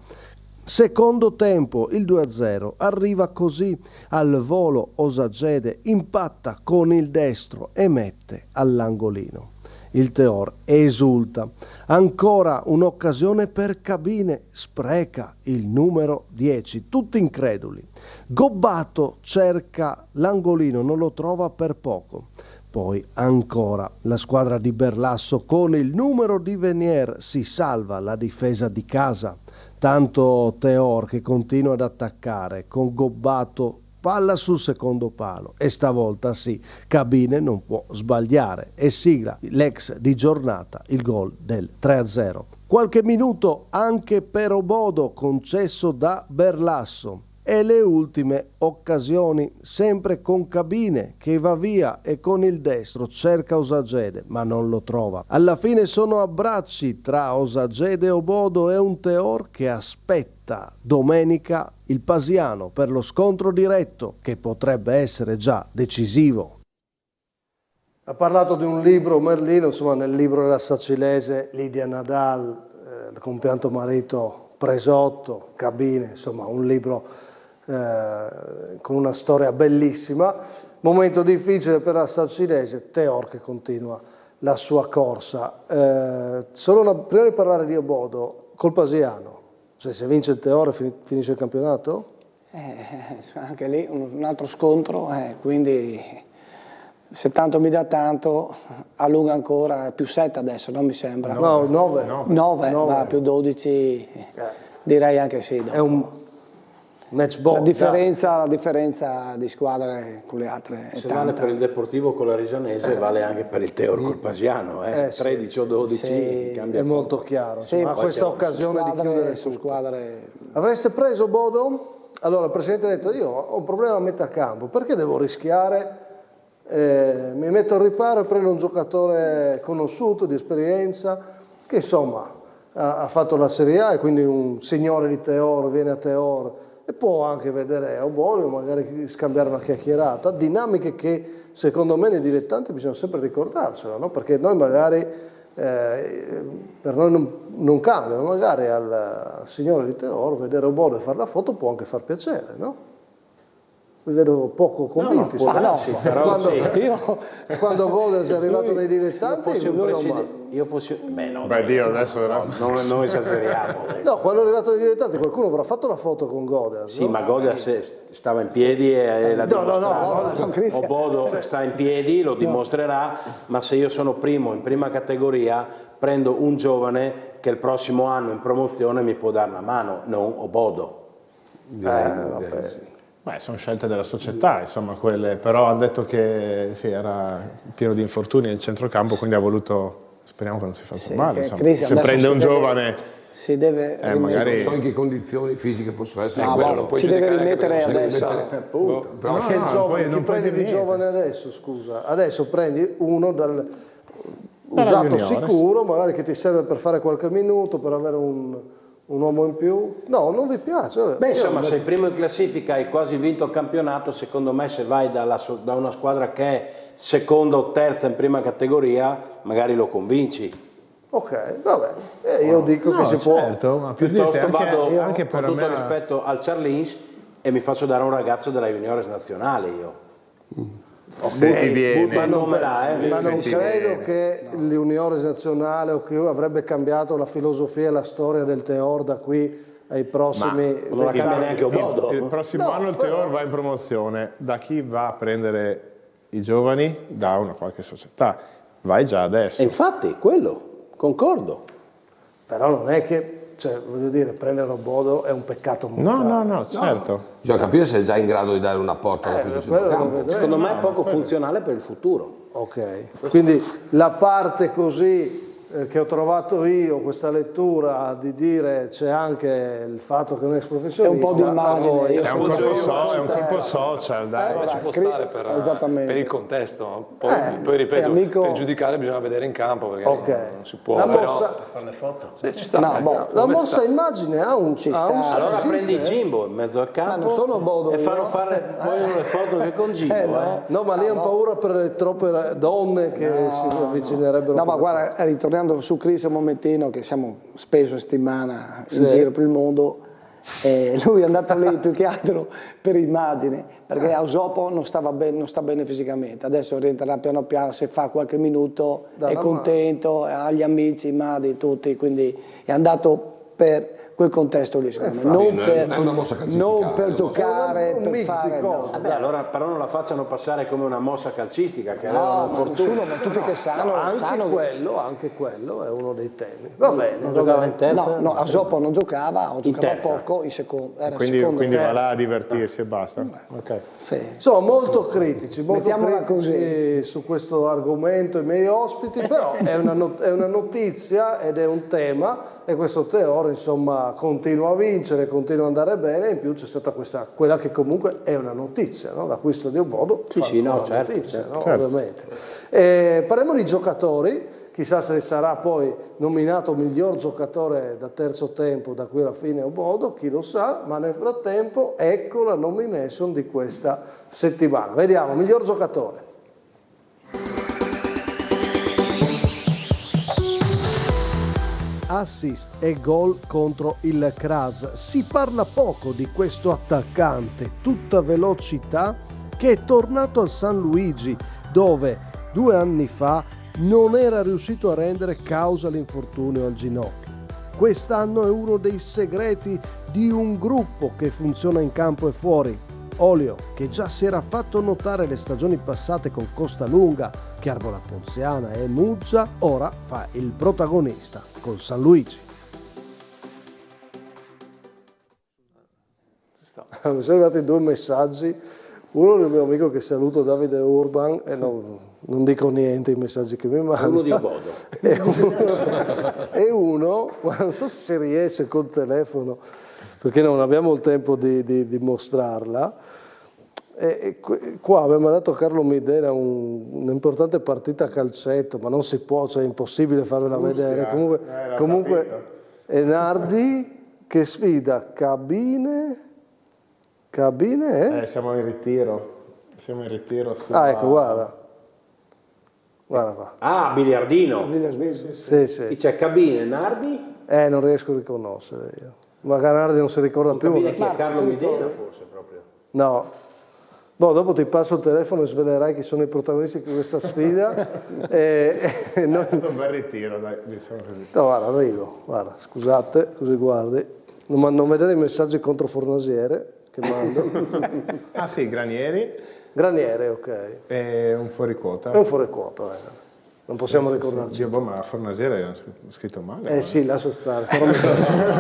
Secondo tempo, il 2-0, arriva così al volo Osagede, impatta con il destro e mette all'angolino. Il Teor esulta. Ancora un'occasione per Cabine, spreca il numero 10, tutti increduli. Gobbato cerca l'angolino, non lo trova per poco. Poi ancora la squadra di Berlasso con il numero di Venier si salva la difesa di casa. Tanto Teor che continua ad attaccare con Gobbato, palla sul secondo palo e stavolta sì, Cabine non può sbagliare e sigla l'ex di giornata, il gol del 3-0. Qualche minuto anche per Obodo concesso da Berlasso e le ultime occasioni sempre con Cabine che va via e con il destro cerca Osagede ma non lo trova. Alla fine sono abbracci tra Osagede e Obodo e un Teor che aspetta domenica il Pasiano per lo scontro diretto che potrebbe essere già decisivo. Ha parlato di un libro, Merlino, insomma nel libro della sacilese Lidia Nadal, il compianto marito Presotto, Cabine, insomma un libro con una storia bellissima. Momento difficile per la sacilese, Teor che continua la sua corsa. Prima di parlare di Obodo, col Pasiano, cioè se vince il Teor finisce il campionato? Anche lì un altro scontro, quindi se tanto mi dà tanto, allunga ancora, è più 7 adesso, non mi sembra? No, 9. 9, va più 12, direi anche sì. È un match ball. La differenza di squadre con le altre è se tanta. vale per il Deportivo con la Risanese, vale anche per il Teor col Pasiano, 13 o 12 cambia. È molto chiaro, Sì, ma questa occasione di chiudere su squadre. Avreste preso Bodo? Allora il presidente ha detto: io ho un problema a metà campo, perché devo rischiare? Mi metto al riparo e prendo un giocatore conosciuto, di esperienza, che insomma ha fatto la Serie A e quindi un signore di Teor viene a Teor e può anche vedere Obodo, magari scambiare una chiacchierata, dinamiche che secondo me nei dilettanti bisogna sempre ricordarselo, no? Perché noi magari per noi non cambia, magari al signore di Teor vedere Obodo e fare la foto può anche far piacere, no? Vi vedo poco convinti. Quando Godes è arrivato nei dilettanti, Dio, adesso non esageriamo. No, quando è arrivato nei dilettanti qualcuno avrà fatto la foto con Godes. Sì, no? Ma Godes stava in piedi e la dimostrava. Obodo sta in piedi, lo dimostrerà, ma se io sono primo in prima categoria prendo un giovane che il prossimo anno in promozione mi può dare una mano, non Obodo. Sono scelte della società, insomma, quelle, però ha detto che sì, era pieno di infortuni nel centrocampo, quindi ha voluto, speriamo che non si faccia male, se prende un giovane si deve magari non so in che condizioni fisiche possono essere, si deve rimettere adesso. Però se il giovane, chi prendi di giovane adesso, scusa, adesso prendi uno usato sicuro, magari che ti serve per fare qualche minuto, per avere un uomo in più? No, non vi piace? Beh, insomma, sei primo in classifica e hai quasi vinto il campionato, secondo me se vai da una squadra che è seconda o terza in prima categoria, magari lo convinci. Ok, va bene. Io dico che si può. Ma piuttosto vado anche con tutto rispetto al Charlins e mi faccio dare un ragazzo della Juniores nazionale io. ti viene. Ma non, ma non Ti credo viene. che l'Unione Nazionale o chiunque avrebbe cambiato la filosofia e la storia del Teor da qui ai prossimi... non la cambia neanche Obodo. Il prossimo anno il Teor va in promozione. Da chi va a prendere i giovani? Da una qualche società. Vai già adesso. E infatti, quello, concordo. Però non è che, cioè, voglio dire, prendere Obodo è un peccato mortale. No, certo. Bisogna capire se è già in grado di dare un apporto da questo centrocampo. Secondo me è poco funzionale per il futuro. Ok, quindi la parte così che ho trovato io, questa lettura di dire c'è anche il fatto che è un ex professionista. È un po' di immagine. È un colpo social, dai. Ci può stare per il contesto. Poi ripeto, amico... per giudicare bisogna vedere in campo perché non si può. La però mossa... per fare le foto. Sì, ci sta. la mossa immagine ha un Allora senso, prendi Jimbo in mezzo al campo non sono Bodo, e fanno fare vogliono le foto che con Jimbo. No, ma lì è un paura per le troppe donne che si avvicinerebbero. No, ma guarda, ritornando su Chris un momentino, che siamo spesso a settimana in Sì. giro per il mondo, lui è andato lì più che altro per immagine, perché a Osopo non sta bene fisicamente, adesso rientrerà piano piano, se fa qualche minuto è contento, ha gli amici, Madi, tutti, quindi è andato per quel contesto lì, secondo me, non è una mossa calcistica, non per è una giocare, un per mix fare... di cose. Vabbè, allora però non la facciano passare come una mossa calcistica che No, avevano ma fortuna. nessuno, ma tutti che sanno, Anche quello è uno dei temi. Va bene. Non giocava in terza? No, a Zopo non giocava, o giocava terza. poco, in secondo, era Quindi secondo. va là a divertirsi e basta. Ok. Sì. Insomma, molto critici Mettiamola così su questo argomento i miei ospiti, però è una notizia ed è un tema, e questo Teor insomma continua a vincere, continua ad andare bene, e in più c'è stata quella che comunque è una notizia, no? L'acquisto di Obodo notizia, no? Ovviamente. Parliamo di giocatori, chissà se sarà poi nominato miglior giocatore da terzo tempo da qui alla fine Obodo, chi lo sa, ma nel frattempo ecco la nomination di questa settimana. Vediamo, miglior giocatore. Assist e gol contro il Kras. Si parla poco di questo attaccante, tutta velocità, che è tornato al San Luigi, dove 2 anni fa non era riuscito a rendere causa l'infortunio al ginocchio. Quest'anno è uno dei segreti di un gruppo che funziona in campo e fuori. Olio, che già si era fatto notare le stagioni passate con Costalunga, Chiarbola Ponziana e Muggia, ora fa il protagonista col San Luigi. Mi sono arrivati 2 messaggi, uno del mio amico che saluto, Davide Urban, e non dico niente i messaggi che mi manda. Uno di Obodo. E uno, non so se si riesce col telefono, perché non abbiamo il tempo di mostrarla. E qua abbiamo mandato Carlo Midera un'importante partita a calcetto, ma non si può, cioè è impossibile farvela vedere. Comunque è Nardi che sfida Cabine. Siamo in ritiro. Ecco, guarda qua. Ah, biliardino. Sì. Chi c'è? Cabine, Nardi? Non riesco a riconoscere io. Ma Nardi non si ricorda più. Cabine chi è? Carlo Midena forse proprio. No. Dopo ti passo il telefono e svelerai chi sono i protagonisti di questa sfida. È stato un bel ritiro, dai, diciamo così. No, guarda, arrivo. Guarda, scusate, così guardi. Non vedete i messaggi contro Fornasiere che mando? Ah sì, Graniere, ok. È un fuoriquota. È un fuoriquota, non possiamo ricordarci. Ma Fornasiere ha scritto male. Sì, lascia stare.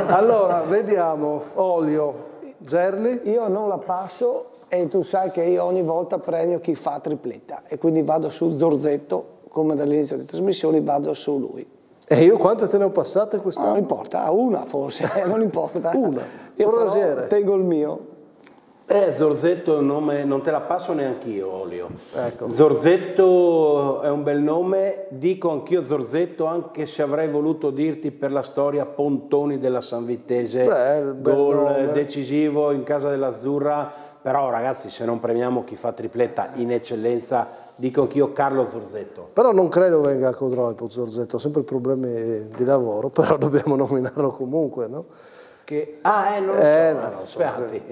Allora, vediamo. Olio, Gerli? Io non la passo, e tu sai che io ogni volta premio chi fa tripletta, e quindi vado su Zorzetto, come dall'inizio delle trasmissioni vado su lui. E io quante te ne ho passate quest'anno? Non importa, una forse, non importa. Una. Io però tengo il mio. Zorzetto è un nome, non te la passo neanch'io, Olio. Ecco. Zorzetto è un bel nome, dico anch'io Zorzetto, anche se avrei voluto dirti per la storia Pontoni della Sanvitese, gol decisivo in casa dell'Azzurra, però ragazzi, se non premiamo chi fa tripletta in eccellenza, dico anch'io Carlo Zorzetto. Però non credo venga a Codroipo Zorzetto, ho sempre problemi di lavoro, però dobbiamo nominarlo comunque, no? Non lo so,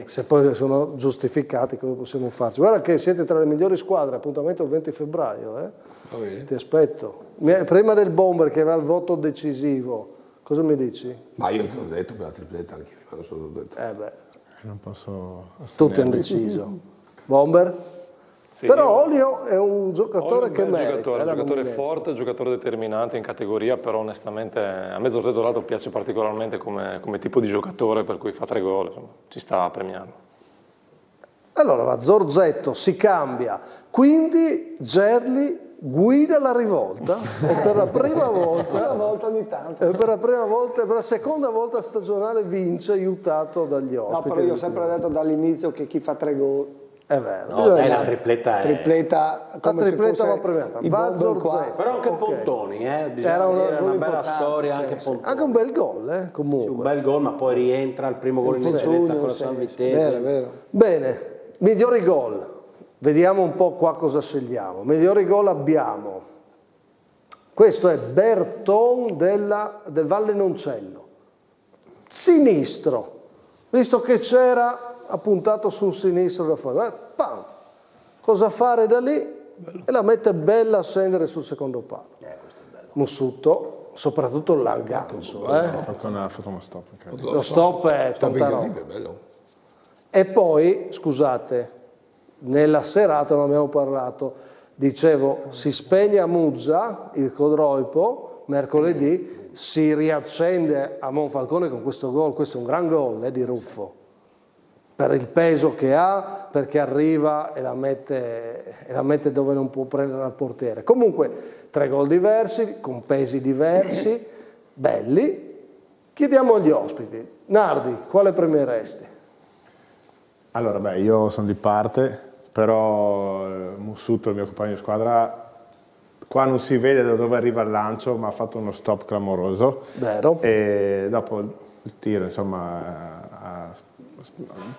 se poi sono giustificati come possiamo farci. Guarda che siete tra le migliori squadre, appuntamento il 20 febbraio, ti aspetto. Prima del Bomber che aveva il voto decisivo, cosa mi dici? Ma io ti ho detto per la tripletta anche io, non sono detto. Non posso Tutti hanno deciso. Bomber? Sì, però Olio è un giocatore che merita. Un giocatore forte, un giocatore determinante in categoria, però onestamente a me Zorzetto Lato piace particolarmente come tipo di giocatore, per cui fa 3 gol, insomma, ci sta a premiarlo. Allora va, Zorzetto si cambia, quindi Gerli guida la rivolta e per la prima volta, per la seconda volta stagionale vince aiutato dagli ospiti. No, però io ho sempre detto dall'inizio che chi fa 3 gol è vero. No, la tripletta la tripletta va premiata. Va Zorzetto. Però anche Pontoni, era una bella storia anche Pontoni. Anche un bel gol, comunque. Sì, un bel gol, ma poi rientra il primo gol in eccellenza con la San Vitesse. Vero. Bene, migliori gol. Vediamo un po' qua cosa scegliamo. Migliori gol abbiamo. Questo è Berton del Valle Noncello. Sinistro. Visto che c'era, ha puntato sul sinistro da fuori. Pam. Cosa fare da lì? E la mette bella a scendere sul secondo palo. Mussutto, soprattutto l'aggancio. Ha fatto uno stop. Lo stop è tanta roba. E poi, scusate, nella serata non abbiamo parlato, dicevo, si spegne a Muggia il Codroipo mercoledì, si riaccende a Monfalcone con questo gol, questo è un gran gol di Ruffo, per il peso che ha, perché arriva e la mette dove non può prendere al portiere. Comunque 3 gol diversi, con pesi diversi, belli. Chiediamo agli ospiti, Nardi, quale premieresti? Allora, io sono di parte, però Mussutto, il mio compagno di squadra, qua non si vede da dove arriva il lancio, ma ha fatto uno stop clamoroso. Vero. E dopo il tiro, insomma, ha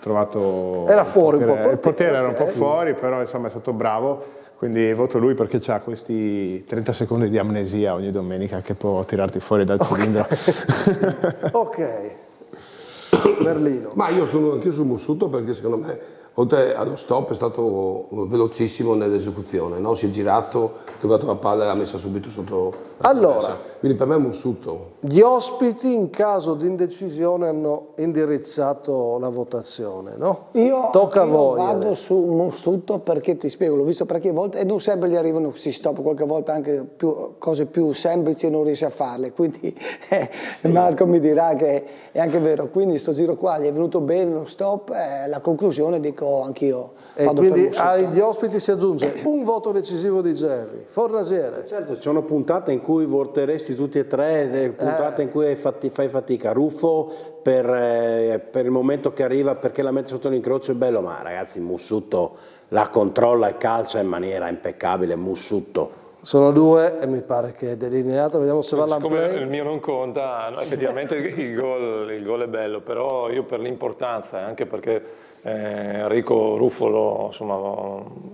trovato... Era fuori un po'. Il portiere era un po' fuori, però insomma è stato bravo, quindi voto lui perché ha questi 30 secondi di amnesia ogni domenica che può tirarti fuori dal cilindro. Ok. Berlino. Ma io sono anche su Mussutto perché secondo me, oltre allo stop, è stato velocissimo nell'esecuzione, no? Si è girato, ha toccato la palla e l'ha messa subito sotto la traversa. Quindi per me è Mussutto. Gli ospiti in caso di indecisione hanno indirizzato la votazione, no? Tocca a voi. Vado su Mussutto perché ti spiego, l'ho visto parecchie volte e non sempre gli arrivano questi stop, qualche volta anche cose più semplici non riesce a farle, quindi Marco mi dirà che è anche vero, quindi sto giro qua gli è venuto bene lo stop, la conclusione dico anch'io. E quindi agli ospiti si aggiunge un voto decisivo di Gerli. Fornasiere. Certo, ci sono puntate in cui voteresti tutti e tre, puntate in cui fai fatica. Ruffo per il momento che arriva, perché la mette sotto l'incrocio è bello, ma ragazzi Mussutto la controlla e calcia in maniera impeccabile, Mussutto. Sono 2 e mi pare che è delineato, vediamo se va Siccome il mio non conta, no, effettivamente il gol è bello, però io per l'importanza, anche perché Enrico Ruffolo insomma,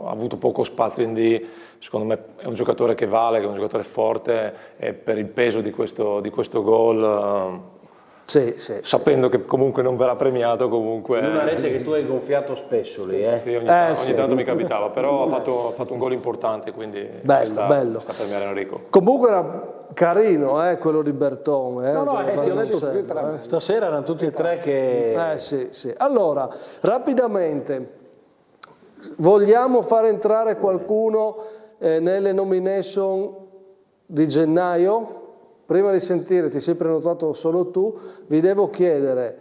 ha avuto poco spazio in D, secondo me è un giocatore che vale, che è un giocatore forte e per il peso di questo gol, sapendo che comunque non verrà premiato comunque. In una rete che tu hai gonfiato spesso lì, Sì, ogni tanto mi capitava, però ha fatto un gol importante, quindi bello. sta premiare Enrico. Comunque era carino quello di Berton. Ti ho detto stasera erano tutti e tre che... sì. Allora, rapidamente, vogliamo far entrare qualcuno nelle nomination di gennaio? Prima di sentire, ti sei prenotato solo tu, vi devo chiedere,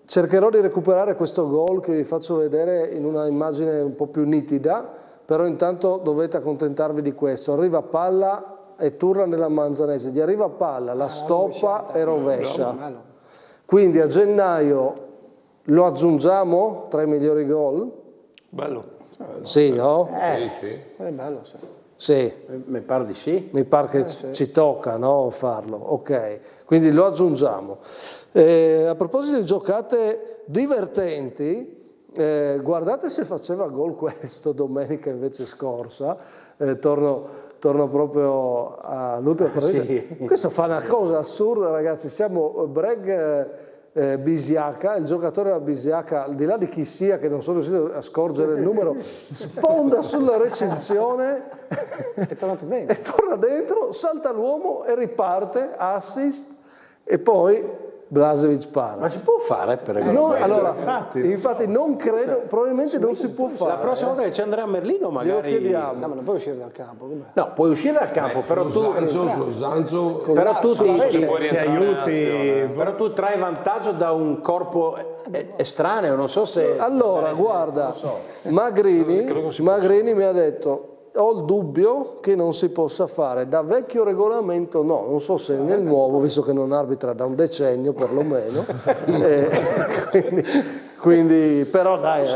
cercherò di recuperare questo gol che vi faccio vedere in una immagine un po' più nitida, però intanto dovete accontentarvi di questo. Arriva palla e turla nella Manzanese, gli arriva palla, la stoppa e rovescia. Quindi a gennaio lo aggiungiamo tra i migliori gol? Bello. Sì, no? Sì. È bello, sì. Sì. Mi pare di sì. Mi pare che ci tocca, no, farlo. Ok, quindi lo aggiungiamo. A proposito di giocate divertenti, guardate se faceva gol questo domenica invece scorsa, torno proprio all'ultima partita. Sì. Questo fa una cosa assurda, ragazzi. Siamo Bisiaka, il giocatore della Bisiaka, al di là di chi sia, che non sono riuscito a scorgere il numero, sponda sulla recinzione È tornato dentro. e torna dentro, salta l'uomo e riparte, assist, e poi Blažević para. Ma si può fare per Allora, infatti non credo, probabilmente non si può fare. La prossima volta che c'è Andrea Merlino magari... Glielo chiediamo. No, ma non puoi uscire dal campo, com'è? No, puoi uscire dal campo, però tu... Però tu ti aiuti, però tu trai vantaggio da un corpo estraneo, non so se... Allora, guarda, Magrini mi ha detto: ho il dubbio che non si possa fare, da vecchio regolamento no, non so se nel nuovo, visto che non arbitra da un decennio perlomeno, quindi però dai,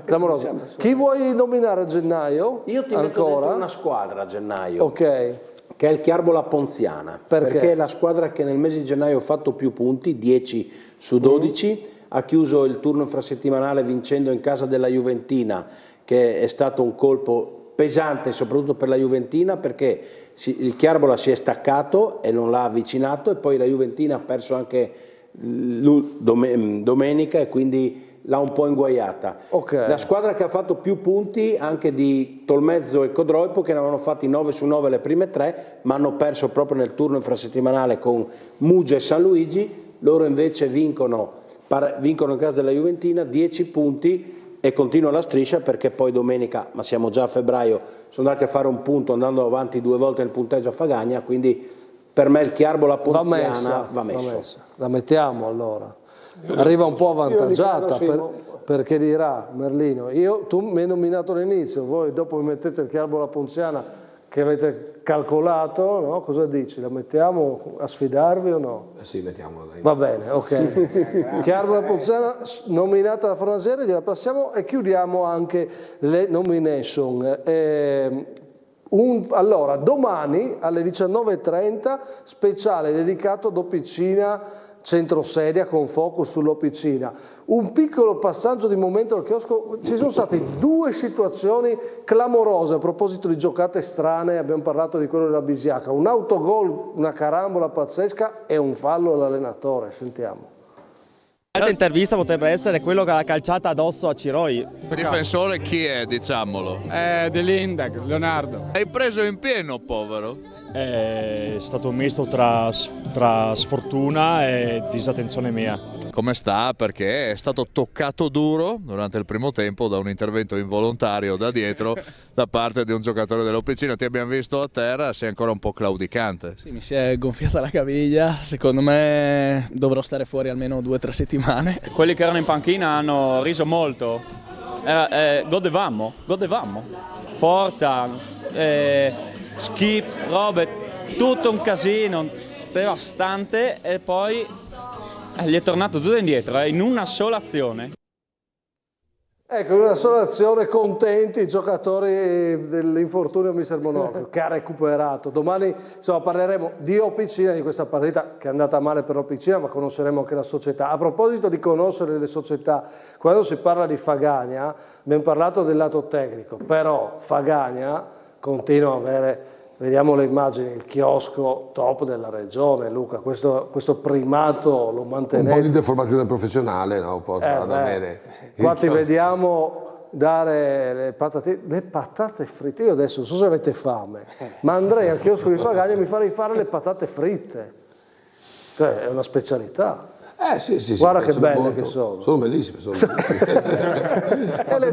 clamoroso. Chi vuoi nominare a gennaio? Io ti metto dentro una squadra a gennaio, ok, che è il Chiarbola Ponziana, perché è la squadra che nel mese di gennaio ha fatto più punti, 10 su 12, ha chiuso il turno infrasettimanale vincendo in casa della Juventina, che è stato un colpo pesante soprattutto per la Juventina, perché il Chiarbola si è staccato e non l'ha avvicinato, e poi la Juventina ha perso anche domenica e quindi l'ha un po' inguaiata. La squadra che ha fatto più punti anche di Tolmezzo e Codroipo, che ne avevano fatti 9 su 9 le prime 3, ma hanno perso proprio nel turno infrasettimanale con Muggia e San Luigi. Loro invece vincono in casa della Juventina 10 punti e continua la striscia, perché poi domenica, ma siamo già a febbraio, sono andati a fare un punto andando avanti 2 volte nel punteggio a Fagagna, quindi per me il Chiarbola Ponziana va messo. La mettiamo allora. Arriva un po' avvantaggiata perché dirà Merlino: tu mi hai nominato all'inizio, voi dopo mi mettete il Chiarbola Ponziana che avete calcolato, no? Cosa dici? La mettiamo a sfidarvi o no? Sì, mettiamola. Dai. Va bene, ok. Chiarbola Ponziana nominata da Fornazieri, gliela passiamo e chiudiamo anche le nomination. Allora, domani alle 19:30 speciale dedicato ad Opicina Centrosedia con focus sull'Opicina. Un piccolo passaggio di momento al chiosco: ci sono state 2 situazioni clamorose a proposito di giocate strane, abbiamo parlato di quello della Bisiaka, un autogol, una carambola pazzesca e un fallo all'allenatore. Sentiamo. L'altra intervista potrebbe essere quello che l'ha calciata addosso a Ciroi. Il difensore chi è, diciamolo? De Lindag, Leonardo. Hai preso in pieno, povero? È stato un misto tra sfortuna e disattenzione mia. Come sta? Perché è stato toccato duro durante il primo tempo da un intervento involontario da dietro da parte di un giocatore dell'Opicina. Ti abbiamo visto a terra, sei ancora un po' claudicante. Sì, mi si è gonfiata la caviglia, secondo me dovrò stare fuori almeno 2 o 3 settimane. Quelli che erano in panchina hanno riso molto, godevamo, forza, skip, robe, tutto un casino devastante, e poi gli è tornato tutto indietro in una sola azione. Ecco, in una sola azione, contenti i giocatori dell'infortunio Mister Monocchio, che ha recuperato. Domani insomma, parleremo di Opicina, di questa partita che è andata male per Opicina, ma conosceremo anche la società. A proposito di conoscere le società, quando si parla di Fagagna abbiamo parlato del lato tecnico, però Fagagna continua a avere, vediamo le immagini, il chiosco top della regione. Luca, questo primato lo mantenete? Un po' di deformazione professionale, no? Porta ad avere. Qua ti vediamo dare le patate fritte. Io adesso non so se avete fame, ma andrei al chiosco di Fagagna e mi farei fare le patate fritte. Cioè, è una specialità. Sì, guarda che belle molto. Che sono. Sono bellissime. E le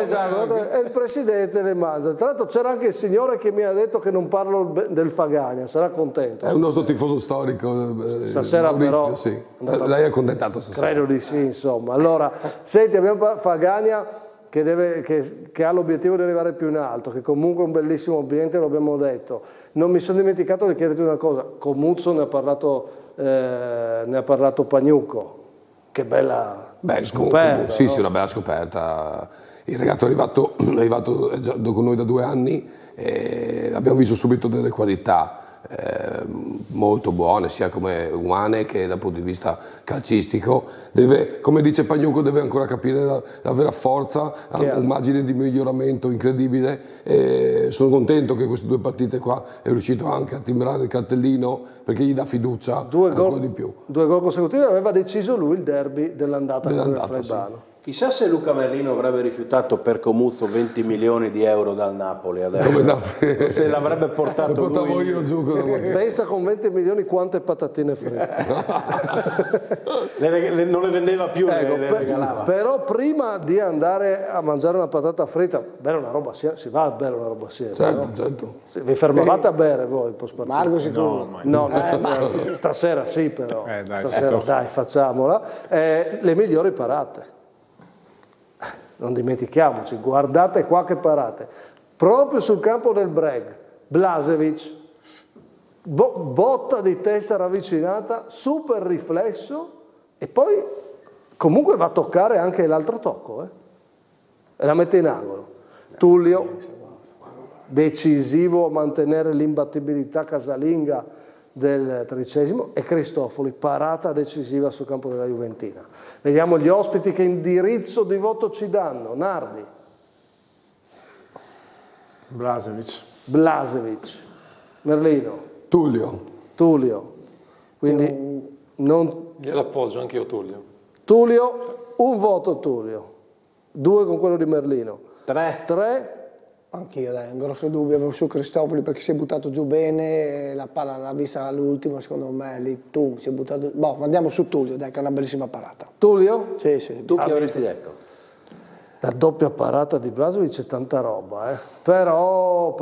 esatto, e il presidente le mangia. Tra l'altro c'era anche il signore che mi ha detto che non parlo del Fagagna, sarà contento. È un nostro tifoso storico. Stasera Maurizio, però... Sì. Lei è accontentato stasera. Credo di sì, insomma. Allora, senti, abbiamo Fagagna che ha l'obiettivo di arrivare più in alto, che comunque è un bellissimo ambiente, lo abbiamo detto. Non mi sono dimenticato di chiederti una cosa, con Muzzo ne ha parlato Pagnucco, che bella scoperta. Sì, no? Sì, una bella scoperta. Il ragazzo è arrivato già con noi da 2 anni e abbiamo visto subito delle qualità. molto buone, sia come umane che dal punto di vista calcistico. Come dice Pagliuco, deve ancora capire la vera forza, ha un margine di miglioramento incredibile, e sono contento che queste 2 partite qua è riuscito anche a timbrare il cartellino, perché gli dà fiducia ancora di più. 2 gol consecutivi, aveva deciso lui il derby dell'andata con il Flebbano. Sì. Chissà se Luca Merlino avrebbe rifiutato per Comuzzo 20 milioni di euro dal Napoli adesso. Se l'avrebbe portato lui. Io giù Pensa con 20 milioni quante patatine fritte. Non le vendeva più, le regalava. Però prima di andare a mangiare una patata fritta, bere una roba assieme, si va a bere una roba assieme. Certo. Vi fermavate a bere voi post partita? Marco sicuro? No, stasera sì però. Dai, Stasera dai, facciamola. Le migliori parate. Non dimentichiamoci, guardate qua che parate. Proprio sul campo del Breg, Blažević, botta di testa ravvicinata, super riflesso, e poi comunque va a toccare anche l'altro tocco, e la mette in angolo. Tullio, decisivo a mantenere l'imbattibilità casalinga del 13°, e Cristofoli, parata decisiva sul campo della Juventina. Vediamo gli ospiti che indirizzo di voto ci danno. Nardi. Blažević. Merlino. Tullio. Quindi non... Gliel'appoggio anche io, Tullio. Tullio, un voto Tullio. 2 con quello di Merlino. 3. Anch'io, dai, un grosso dubbio avevo su Cristofoli, perché si è buttato giù bene, la palla l'ha vista all'ultimo, secondo me lì tu si è buttato. Andiamo su Tullio, dai, che è una bellissima parata. Tullio? Sì. Tu chi avresti detto? La doppia parata di Blažević è tanta roba, però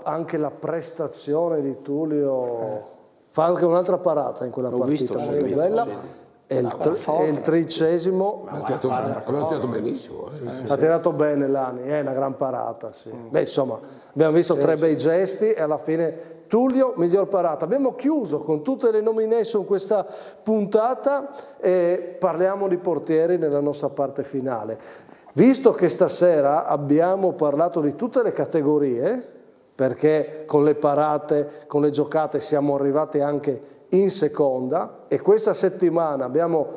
anche la prestazione di Tullio fa anche un'altra parata in quella partita molto bella. E il 13°. Aveva tirato benissimo. Ha tirato bene Lani, è una gran parata. Sì. Beh, insomma, abbiamo visto 3 bei gesti e alla fine Tullio, miglior parata. Abbiamo chiuso con tutte le nomination questa puntata e parliamo di portieri nella nostra parte finale. Visto che stasera abbiamo parlato di tutte le categorie, perché con le parate, con le giocate siamo arrivati anche in seconda, e questa settimana abbiamo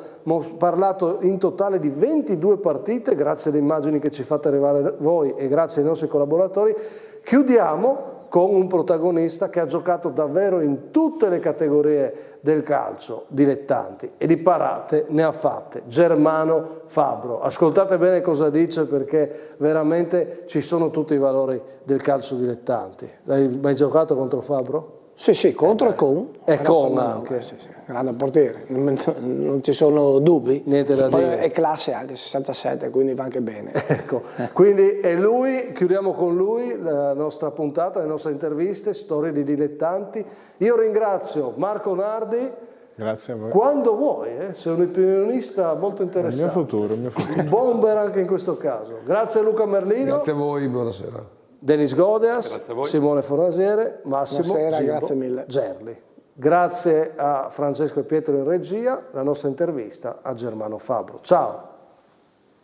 parlato in totale di 22 partite, grazie alle immagini che ci fate arrivare voi e grazie ai nostri collaboratori, chiudiamo con un protagonista che ha giocato davvero in tutte le categorie del calcio dilettanti, e di parate ne ha fatte, Germano Fabbro. Ascoltate bene cosa dice, perché veramente ci sono tutti i valori del calcio dilettanti. Hai mai giocato contro Fabbro? Sì, contro e con. E con anche. Sì, grande portiere, non ci sono dubbi. Niente da dire. È classe anche, 67, quindi va anche bene. Ecco, quindi è lui, chiudiamo con lui la nostra puntata, le nostre interviste, storie di dilettanti. Io ringrazio Marco Nardi. Grazie a voi. Quando vuoi, sei un opinionista molto interessante. Il mio futuro. Bomber anche in questo caso. Grazie a Luca Merlino. Grazie a voi, buonasera. Denis Godeas, Simone Fornasiere, Massimo grazie mille. Gerli. Grazie a Francesco e Pietro in regia, la nostra intervista a Germano Fabbro. Ciao!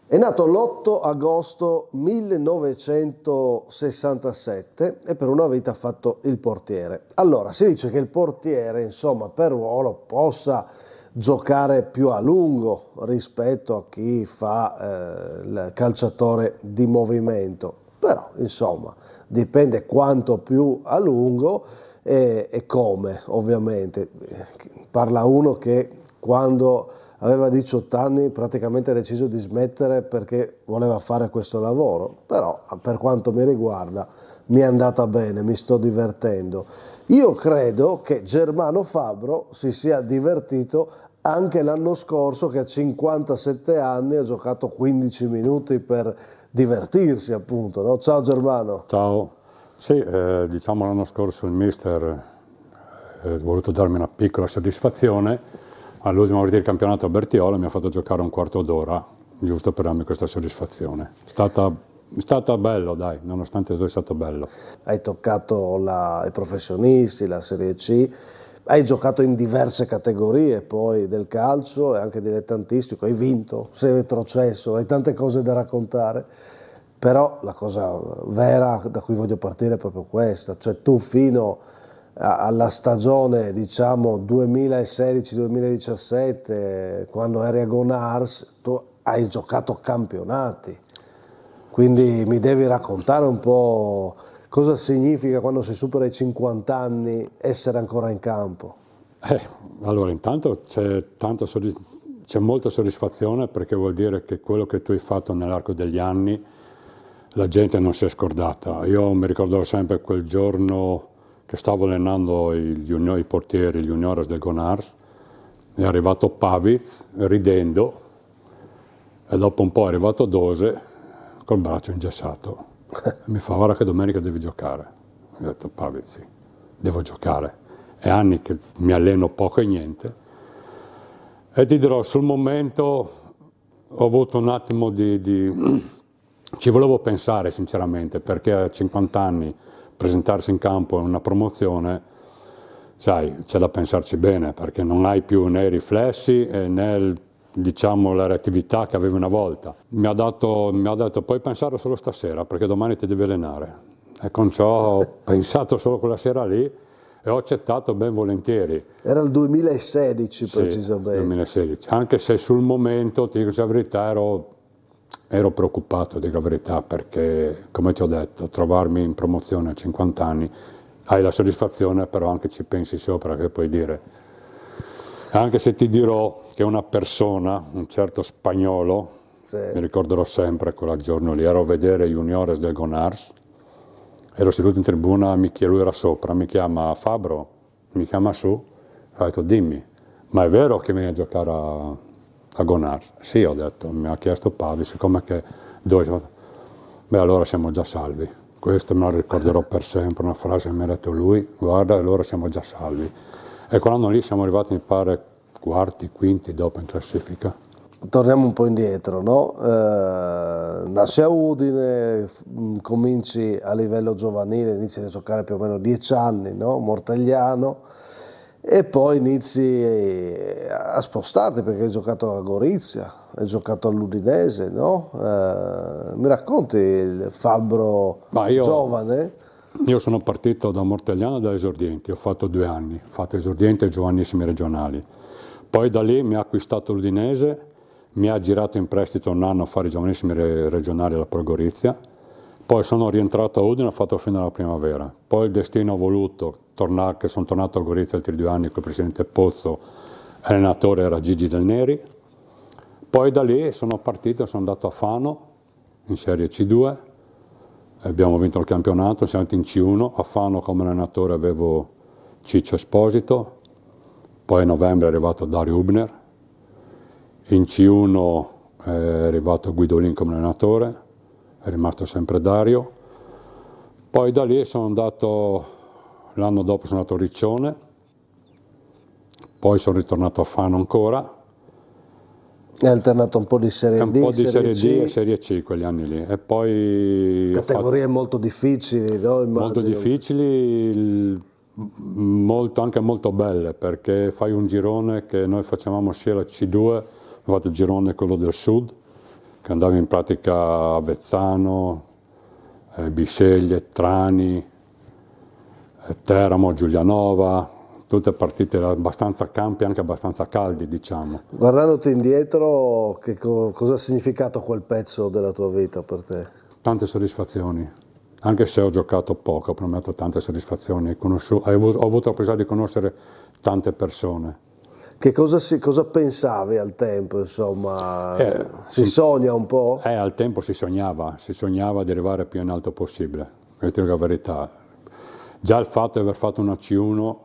È nato l'8 agosto 1967 e per una vita ha fatto il portiere. Allora, si dice che il portiere, insomma, per ruolo possa giocare più a lungo rispetto a chi fa il calciatore di movimento. Però, insomma, dipende quanto più a lungo e come, ovviamente. Parla uno che quando aveva 18 anni praticamente ha deciso di smettere perché voleva fare questo lavoro, però per quanto mi riguarda mi è andata bene, mi sto divertendo. Io credo che Germano Fabbro si sia divertito anche l'anno scorso, che a 57 anni ha giocato 15 minuti per divertirsi, appunto, no? Ciao Germano. Ciao. Sì, diciamo l'anno scorso il mister ha voluto darmi una piccola soddisfazione. All'ultima partita del campionato a Bertiola mi ha fatto giocare un quarto d'ora, giusto per darmi questa soddisfazione. È stato bello, dai, nonostante tutto è stato bello. Hai toccato i professionisti, la Serie C, hai giocato in diverse categorie poi del calcio e anche dilettantistico, hai vinto, sei retrocesso, hai tante cose da raccontare, però la cosa vera da cui voglio partire è proprio questa, cioè tu fino alla stagione diciamo 2016-2017, quando eri a Gonars, tu hai giocato campionati, quindi mi devi raccontare un po' cosa significa quando si supera i 50 anni essere ancora in campo. Allora, intanto c'è molta soddisfazione, perché vuol dire che quello che tu hai fatto nell'arco degli anni la gente non si è scordata. Io mi ricordo sempre quel giorno che stavo allenando i portieri, gli juniores del Gonars, è arrivato Pavic ridendo e dopo un po' è arrivato Dose col braccio ingessato. Mi fa: guarda che domenica devi giocare. Ho detto: Pavic, sì, devo giocare. È anni che mi alleno poco e niente. E ti dirò, sul momento ho avuto un attimo ci volevo pensare sinceramente, perché a 50 anni presentarsi in campo in una promozione, sai, c'è da pensarci bene, perché non hai più né i riflessi né diciamo la reattività che avevi una volta. Mi ha detto: puoi pensare solo stasera, perché domani ti devi allenare. E con ciò ho pensato solo quella sera lì e ho accettato ben volentieri. Era il 2016 sì, precisamente. 2016, anche se sul momento, ti dico la verità, ero preoccupato, dico la verità, perché come ti ho detto, trovarmi in promozione a 50 anni, hai la soddisfazione, però anche ci pensi sopra, che puoi dire. Anche se ti dirò che una persona, un certo spagnolo, sì, mi ricorderò sempre quel giorno lì, ero a vedere i juniores del Gonars, ero seduto in tribuna, lui era sopra, mi chiama: Fabro, mi chiama su, ho detto: dimmi, ma è vero che vieni a giocare a Gonars? Sì, ho detto, mi ha chiesto Pavi, siccome che dove? Beh, allora siamo già salvi. Questo me lo ricorderò per sempre, una frase che mi ha detto lui: guarda, allora siamo già salvi. E quell'anno lì siamo arrivati, mi pare, quarti, quinti dopo in classifica. Torniamo un po' indietro, no? Nasci a Udine, cominci a livello giovanile, inizi a giocare più o meno 10 anni, no? Mortagliano, e poi inizi a spostarti, perché hai giocato a Gorizia, hai giocato all'Udinese, no? Mi racconti il Fabbro giovane? Io sono partito da Mortagliano da esordienti, ho fatto 2 anni, ho fatto esordienti e giovanissimi regionali. Poi da lì mi ha acquistato l'Udinese, mi ha girato in prestito un anno a fare i giovanissimi regionali alla Pro Gorizia, poi sono rientrato a Udine e ho fatto fino alla primavera. Poi il destino ha voluto che sono tornato a Gorizia altri 2 anni con il presidente Pozzo, allenatore era Gigi Del Neri. Poi da lì sono partito, sono andato a Fano in Serie C2, abbiamo vinto il campionato, siamo andati in C1, a Fano come allenatore avevo Ciccio Esposito, poi a novembre è arrivato Dario Hubner, in C1 è arrivato Guidolin come allenatore, è rimasto sempre Dario, poi da lì sono andato, l'anno dopo sono andato a Riccione, poi sono ritornato a Fano ancora. Hai alternato un po' di Serie D, un po' di Serie C. D e Serie C quegli anni lì. E poi categorie molto difficili, no? Immagino. Molto difficili, anche molto belle, perché fai un girone che noi facevamo sia la C2, ho fatto il girone quello del sud, che andava in pratica a Avezzano, Bisceglie, Trani, Teramo, Giulianova, tutte partite abbastanza campi, anche abbastanza caldi, diciamo. Guardandoti indietro, cosa ha significato quel pezzo della tua vita per te? Tante soddisfazioni, anche se ho giocato poco, però mi ha dato tante soddisfazioni. Ho avuto la possibilità di conoscere tante persone. Che cosa pensavi al tempo, insomma? Si sogna un po'? Al tempo si sognava di arrivare più in alto possibile, questa è la verità. Già il fatto di aver fatto una C1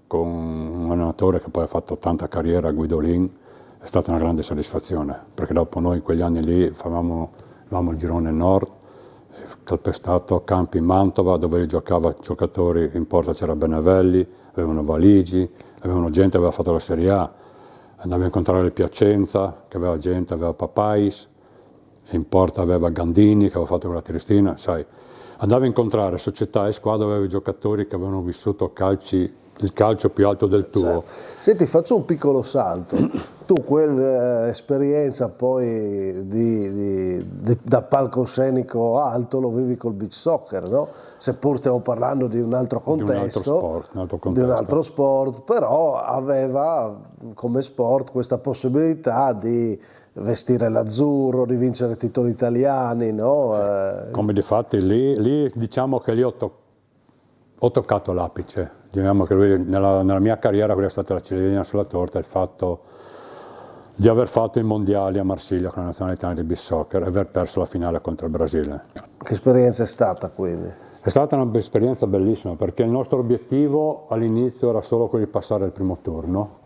con un allenatore che poi ha fatto tanta carriera, Guidolin, è stata una grande soddisfazione, perché dopo noi in quegli anni lì avevamo il girone nord, calpestato campi in Mantova, dove giocava giocatori, in porta c'era Benevelli, avevano Valigi, avevano gente che aveva fatto la Serie A, andavi a incontrare il Piacenza, che aveva gente, aveva Papais, in porta aveva Gandini, che aveva fatto quella Triestina, sai. Andavi a incontrare società e squadre, avevi giocatori che avevano vissuto calci il calcio più alto del tuo. Certo. Senti, faccio un piccolo salto. Tu quell'esperienza poi da palcoscenico alto lo vivi col beach soccer, no? Seppur stiamo parlando di un altro contesto, di un altro sport, però aveva come sport questa possibilità di vestire l'azzurro, di vincere titoli italiani, no? Come difatti lì diciamo che lì ho toccato l'apice. Diciamo che nella mia carriera quella è stata la ciliegina sulla torta, il fatto di aver fatto i mondiali a Marsiglia con la nazionale italiana di beach soccer e aver perso la finale contro il Brasile. Che esperienza è stata quindi? È stata un'esperienza bellissima perché il nostro obiettivo all'inizio era solo quello di passare il primo turno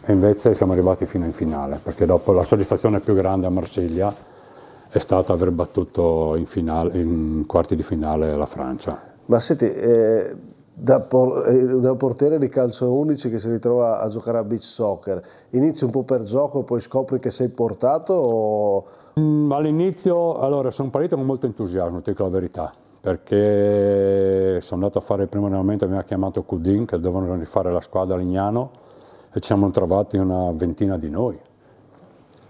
e invece siamo arrivati fino in finale, perché dopo la soddisfazione più grande a Marsiglia è stata aver battuto in quarti di finale la Francia. Ma senti, da portiere di calcio 11 che si ritrova a giocare a beach soccer, inizi un po' per gioco e poi scopri che sei portato? O... All'inizio, allora, sono partito con molto entusiasmo, ti dico la verità, perché sono andato a fare il primo allenamento, mi ha chiamato Cudin, che dovevano rifare la squadra a Lignano, e ci siamo trovati una ventina di noi.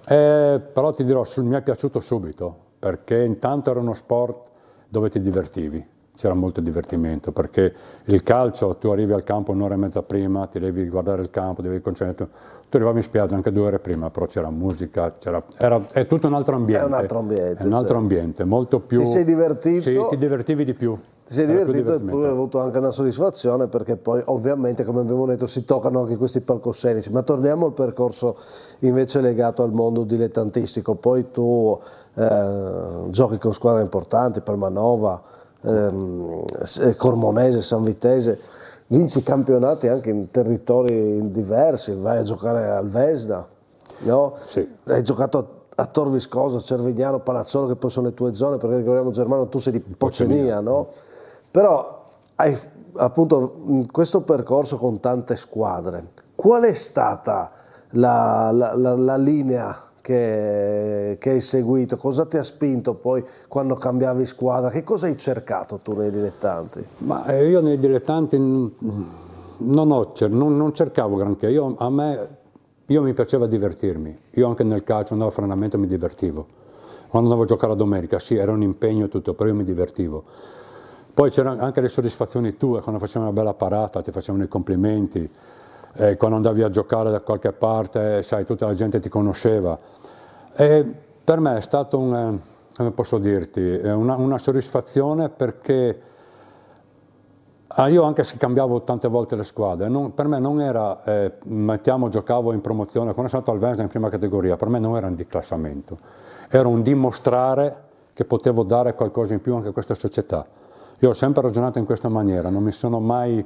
Però ti dirò, mi è piaciuto subito, perché intanto era uno sport dove ti divertivi. C'era molto divertimento, perché il calcio, tu arrivi al campo un'ora e mezza prima, ti devi guardare il campo, devi concentrarti. Tu arrivavi in spiaggia anche 2 ore prima, però c'era musica, è tutto un altro ambiente. È un altro ambiente. È un altro ambiente, molto più... Ti sei divertito? Sì, ti divertivi di più. Ti sei divertito e poi hai avuto anche una soddisfazione, perché poi ovviamente, come abbiamo detto, si toccano anche questi palcoscenici. Ma torniamo al percorso invece legato al mondo dilettantistico. Poi tu giochi con squadre importanti, Palmanova, Cormonese, Sanvitese, vinci campionati anche in territori diversi, vai a giocare al Vesda, no? Sì. Hai giocato a Tor Viscosa, Cervignano, Palazzolo, che poi sono le tue zone, perché ricordiamo Germano, tu sei di Pocenia, no? Però hai appunto in questo percorso con tante squadre, qual è stata la linea che hai seguito? Cosa ti ha spinto poi quando cambiavi squadra? Che cosa hai cercato tu nei dilettanti? Ma io nei dilettanti non cercavo granché, io mi piaceva divertirmi, io anche nel calcio andavo a allenamento e mi divertivo. Quando andavo a giocare a domenica, sì, era un impegno e tutto, però io mi divertivo. Poi c'erano anche le soddisfazioni tue, quando facevi una bella parata, ti facevano i complimenti, quando andavi a giocare da qualche parte, sai, tutta la gente ti conosceva. E per me è stato come posso dirti, una soddisfazione, perché io anche se cambiavo tante volte le squadre, per me non era, giocavo in promozione, quando sono andato al Venezia in prima categoria, per me non era un declassamento, era un dimostrare che potevo dare qualcosa in più anche a questa società. Io ho sempre ragionato in questa maniera, non mi sono mai,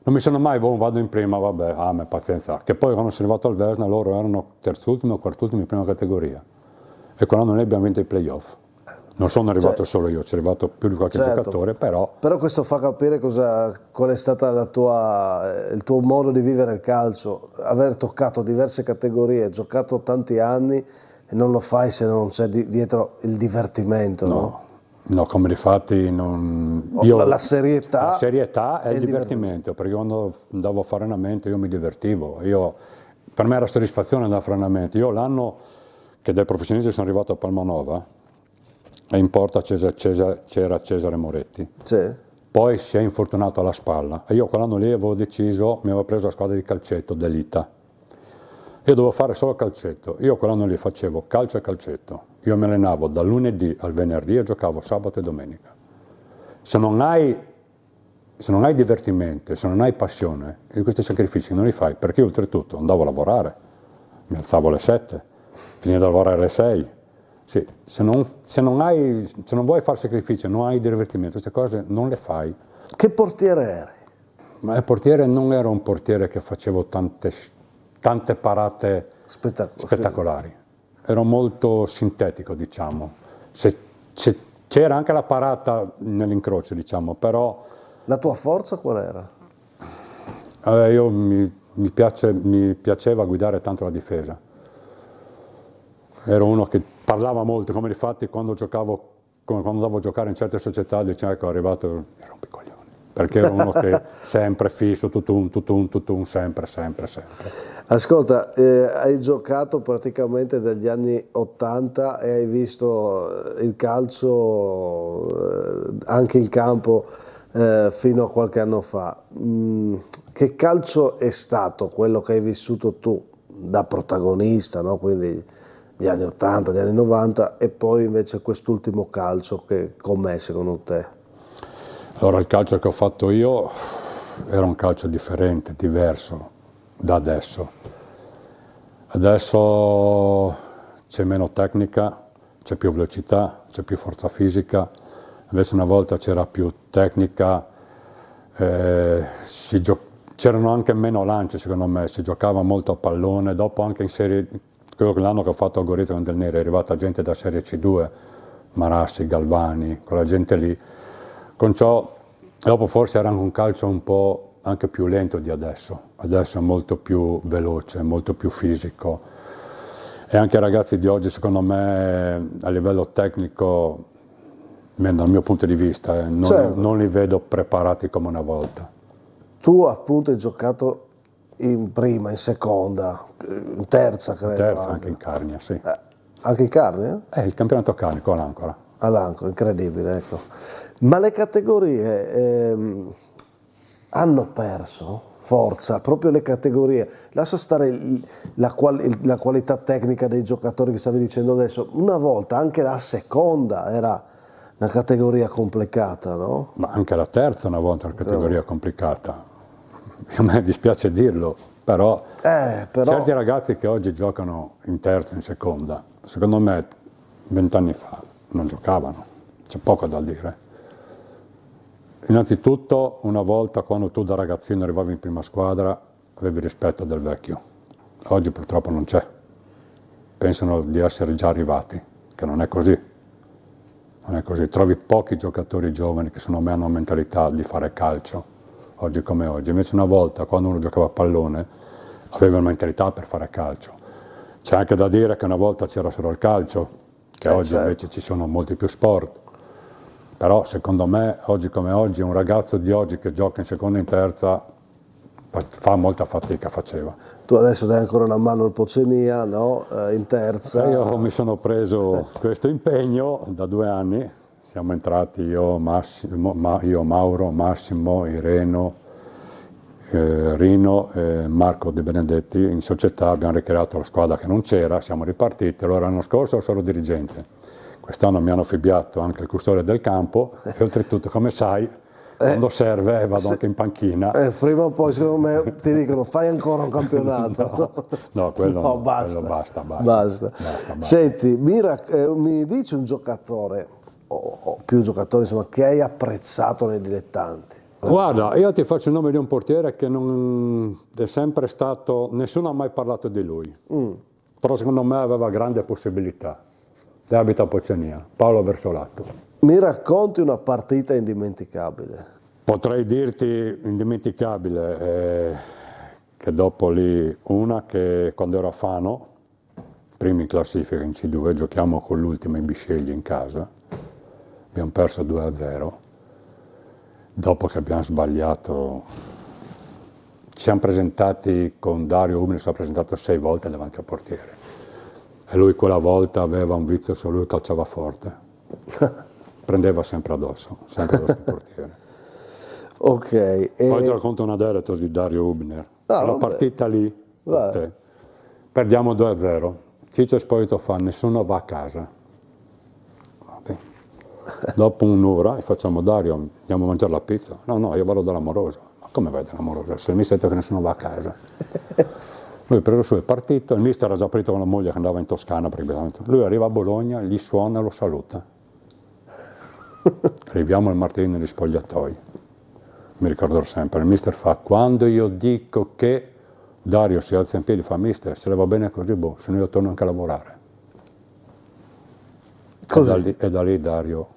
vado in prima, vabbè, pazienza. Che poi quando sono arrivato al Vesna loro erano terzultimo o quartultimo in prima categoria. E quando noi abbiamo vinto i playoff. Non sono arrivato solo io, c'è arrivato più di qualche giocatore, però... Però questo fa capire qual è stato il tuo modo di vivere il calcio, aver toccato diverse categorie, giocato tanti anni, e non lo fai se non c'è dietro il divertimento, No, come difatti la serietà e il divertimento, perché quando andavo a fare allenamento io mi divertivo, per me era soddisfazione andare a fare allenamento. Io l'anno che dai professionisti sono arrivato a Palmanova e in porta c'era Cesare Moretti, poi si è infortunato alla spalla e io quell'anno lì avevo deciso, mi avevo preso la squadra di calcetto dell'Ita. Io dovevo fare solo calcetto, io quell'anno lì facevo calcio e calcetto, io mi allenavo dal lunedì al venerdì e giocavo sabato e domenica. Se non hai divertimento, se non hai passione, questi sacrifici non li fai, perché io oltretutto andavo a lavorare, mi alzavo alle 7, finivo di lavorare alle 6. Sì, se non vuoi fare sacrifici, non hai divertimento, queste cose non le fai. Che portiere eri? Ma il portiere non era un portiere che facevo tante parate spettacolari. Ero molto sintetico, diciamo. C'era anche la parata nell'incrocio, diciamo, però... La tua forza qual era? Mi piaceva guidare tanto la difesa. Ero uno che parlava molto, come difatti quando andavo a giocare in certe società, dicevo, ecco, è arrivato, ero un piccoglione. perché ero uno che sempre fisso, tutun, sempre. Ascolta, hai giocato praticamente dagli anni 80 e hai visto il calcio anche in campo fino a qualche anno fa. Che calcio è stato quello che hai vissuto tu da protagonista, no? Quindi gli anni 80, gli anni 90 e poi invece quest'ultimo calcio che com'è secondo te? Allora il calcio che ho fatto io era un calcio differente, diverso da adesso. Adesso c'è meno tecnica, c'è più velocità, c'è più forza fisica, invece una volta c'era più tecnica, c'erano anche meno lance secondo me, si giocava molto a pallone, dopo anche in serie, l'anno che ho fatto a Gorizia con Del Nero è arrivata gente da Serie C2, Marassi, Galvani, quella gente lì, con ciò dopo forse era anche un calcio un po' anche più lento di adesso è molto più veloce, molto più fisico e anche i ragazzi di oggi secondo me a livello tecnico, dal mio punto di vista, non li vedo preparati come una volta. Tu appunto hai giocato in prima, in seconda, in terza credo. In terza, anche in Carnia, sì. Anche in Carnia? Il campionato carnico all'Ancora. All'Ancora, incredibile, ecco. Ma le categorie hanno perso forza, proprio le categorie. Lascia stare la qualità tecnica dei giocatori che stavi dicendo adesso. Una volta anche la seconda era una categoria complicata, no? Ma anche la terza una volta è una categoria complicata. A me dispiace dirlo, però certi ragazzi che oggi giocano in terza, in seconda, secondo me 20 anni fa non giocavano, c'è poco da dire. Innanzitutto, una volta quando tu da ragazzino arrivavi in prima squadra, avevi rispetto del vecchio. Oggi purtroppo non c'è. Pensano di essere già arrivati, che non è così. Non è così. Trovi pochi giocatori giovani che secondo me hanno mentalità di fare calcio, oggi come oggi. Invece una volta, quando uno giocava a pallone, aveva una mentalità per fare calcio. C'è anche da dire che una volta c'era solo il calcio, che oggi invece ci sono molti più sport. Però secondo me, oggi come oggi, un ragazzo di oggi che gioca in seconda e in terza fa molta fatica, faceva. Tu adesso dai ancora una mano al Pocenia, no? In terza. Io mi sono preso questo impegno da 2 anni, siamo entrati io, Mauro, Massimo, Ireno, Rino e Marco De Benedetti in società, abbiamo ricreato la squadra che non c'era, siamo ripartiti. Allora l'anno scorso ero solo dirigente. Quest'anno mi hanno affibbiato anche il custode del campo e oltretutto, come sai, quando serve vado anche in panchina. Prima o poi secondo me ti dicono fai ancora un campionato. No, quello no, basta. Senti, mi dici un giocatore, o più giocatori insomma, che hai apprezzato nei dilettanti? Guarda, io ti faccio il nome di un portiere che non è sempre stato, nessuno ha mai parlato di lui, però secondo me aveva grande possibilità. Abita a Pocenia, Paolo Versolato. Mi racconti una partita indimenticabile? Potrei dirti indimenticabile, che dopo lì una che quando ero a Fano, primi in classifica in C2, giochiamo con l'ultima in Bisceglie in casa, abbiamo perso 2-0, dopo che abbiamo sbagliato, ci siamo presentati con Dario Ubner, si è presentato 6 volte davanti al portiere. E lui quella volta aveva un vizio solo, lui calciava forte, prendeva sempre addosso il portiere. Ok. Poi ti racconto un aneddoto di Dario Ubner. La partita lì, perdiamo 2-0, Ciccio Esposito fa nessuno va a casa. Vabbè. Dopo un'ora facciamo Dario, andiamo a mangiare la pizza. No, io vado dall'Amorosa. Ma come vai dall'Amorosa? Se mi sento che nessuno va a casa. Lui preso su il partito, il mister era già partito con la moglie che andava in Toscana, lui arriva a Bologna, gli suona e lo saluta. Arriviamo il martedì negli spogliatoi, mi ricorderò sempre, il mister fa, quando io dico che Dario si alza in piedi, fa mister, se le va bene così, se no io torno anche a lavorare. E da lì Dario.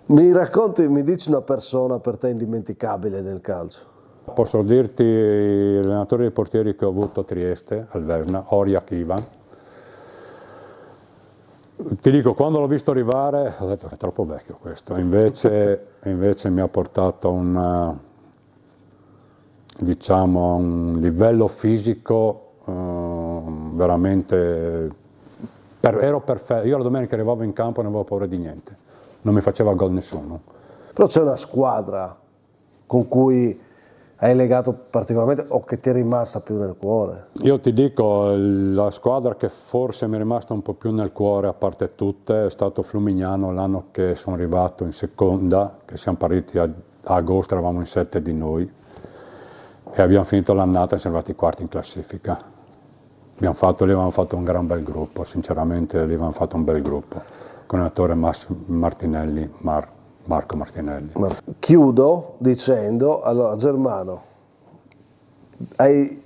Mi dici una persona per te indimenticabile nel calcio? Posso dirti l'allenatore dei portieri che ho avuto a Trieste, al Vesna, Oriak Ivan. Ti dico, quando l'ho visto arrivare, ho detto che è troppo vecchio questo, invece invece mi ha portato a un livello fisico veramente, ero perfetto. Io la domenica arrivavo in campo e non avevo paura di niente, non mi faceva gol nessuno. Però c'è una squadra con cui hai legato particolarmente o che ti è rimasta più nel cuore? Io ti dico, la squadra che forse mi è rimasta un po' più nel cuore, a parte tutte, è stato Flumignano l'anno che sono arrivato in seconda, che siamo partiti a agosto, eravamo in 7 di noi e abbiamo finito l'annata e siamo arrivati quarti in classifica. Lì avevamo fatto un gran bel gruppo, sinceramente lì avevamo fatto un bel gruppo, con l'allenatore Marco Martinelli. Chiudo dicendo, allora Germano, hai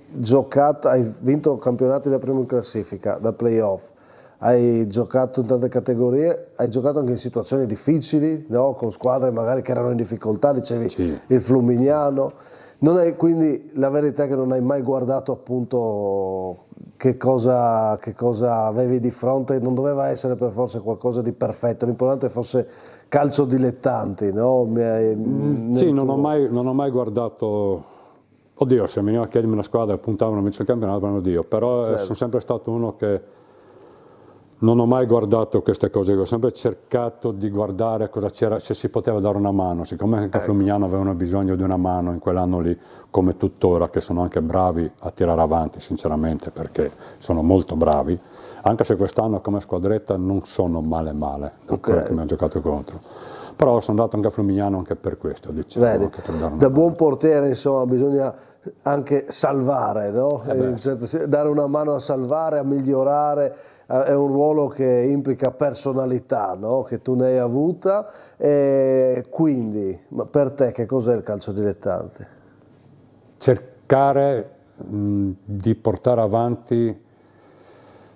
vinto campionati da primo in classifica, da playoff, hai giocato in tante categorie, hai giocato anche in situazioni difficili, no? Con squadre magari che erano in difficoltà, dicevi sì. Il Flumignano. Quindi la verità è che non hai mai guardato appunto che cosa avevi di fronte, non doveva essere per forza qualcosa di perfetto, l'importante fosse calcio dilettanti, no? Sì, non ho mai guardato, oddio, se mi veniva a chiedermi una squadra e puntavano a vincere il campionato, oddio, però certo. Sono sempre stato uno che non ho mai guardato queste cose, ho sempre cercato di guardare cosa c'era, se si poteva dare una mano, siccome anche Flumignano avevano bisogno di una mano in quell'anno lì, come tuttora, che sono anche bravi a tirare avanti, sinceramente, perché sono molto bravi, anche se quest'anno come squadretta non sono male, da quello che mi hanno giocato contro. Però sono andato anche a Flumignano anche per questo, dicevo. Vedi, anche per dare da buon portiere, insomma, bisogna anche salvare, no? Dare una mano a salvare, a migliorare. È un ruolo che implica personalità, no? Che tu ne hai avuta, e quindi per te che cos'è il calcio dilettante? Cercare di portare avanti,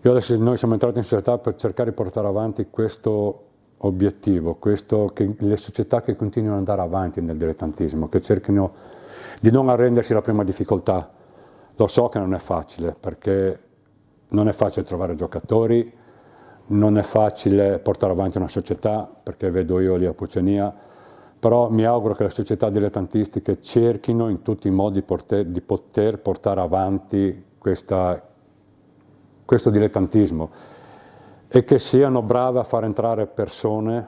noi siamo entrati in società per cercare di portare avanti questo obiettivo, che le società che continuano ad andare avanti nel dilettantismo, che cerchino di non arrendersi alla prima difficoltà. Lo so che non è facile, perché non è facile trovare giocatori, non è facile portare avanti una società, perché vedo io lì a Pucenia, però mi auguro che le società dilettantistiche cerchino in tutti i modi di poter portare avanti questo dilettantismo e che siano brave a far entrare persone,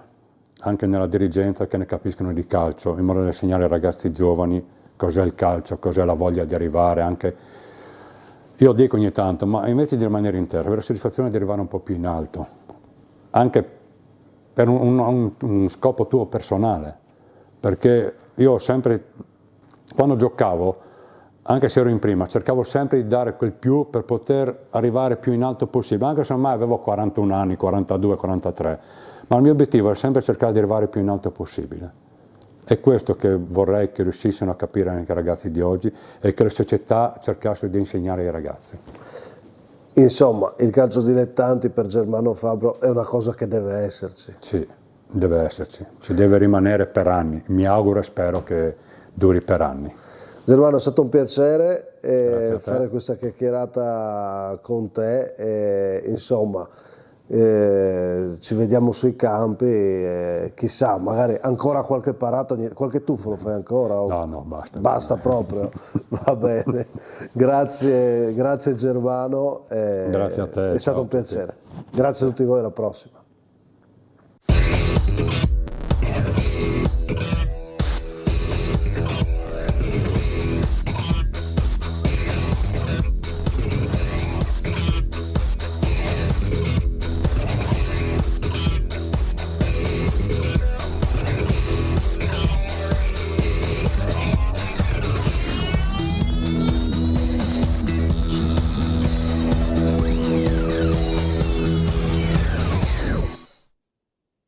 anche nella dirigenza, che ne capiscono di calcio, in modo da insegnare ai ragazzi giovani cos'è il calcio, cos'è la voglia di arrivare anche. Io dico ogni tanto, ma invece di rimanere in terra, avere la soddisfazione di arrivare un po' più in alto, anche per un scopo tuo personale, perché io sempre, quando giocavo, anche se ero in prima, cercavo sempre di dare quel più per poter arrivare più in alto possibile, anche se ormai avevo 41 anni, 42, 43, ma il mio obiettivo era sempre cercare di arrivare più in alto possibile. È questo che vorrei che riuscissero a capire anche i ragazzi di oggi e che le società cercassero di insegnare ai ragazzi. Insomma, il calcio dilettanti per Germano Fabbro è una cosa che deve esserci. Sì, deve esserci, ci deve rimanere per anni. Mi auguro e spero che duri per anni. Germano, è stato un piacere fare questa chiacchierata con te. Insomma, ci vediamo sui campi, chissà, magari ancora qualche parata, qualche tuffo lo fai ancora? O... No, basta. Basta proprio, va bene. Grazie Germano, grazie a te. È stato un piacere. Grazie a tutti voi, alla prossima.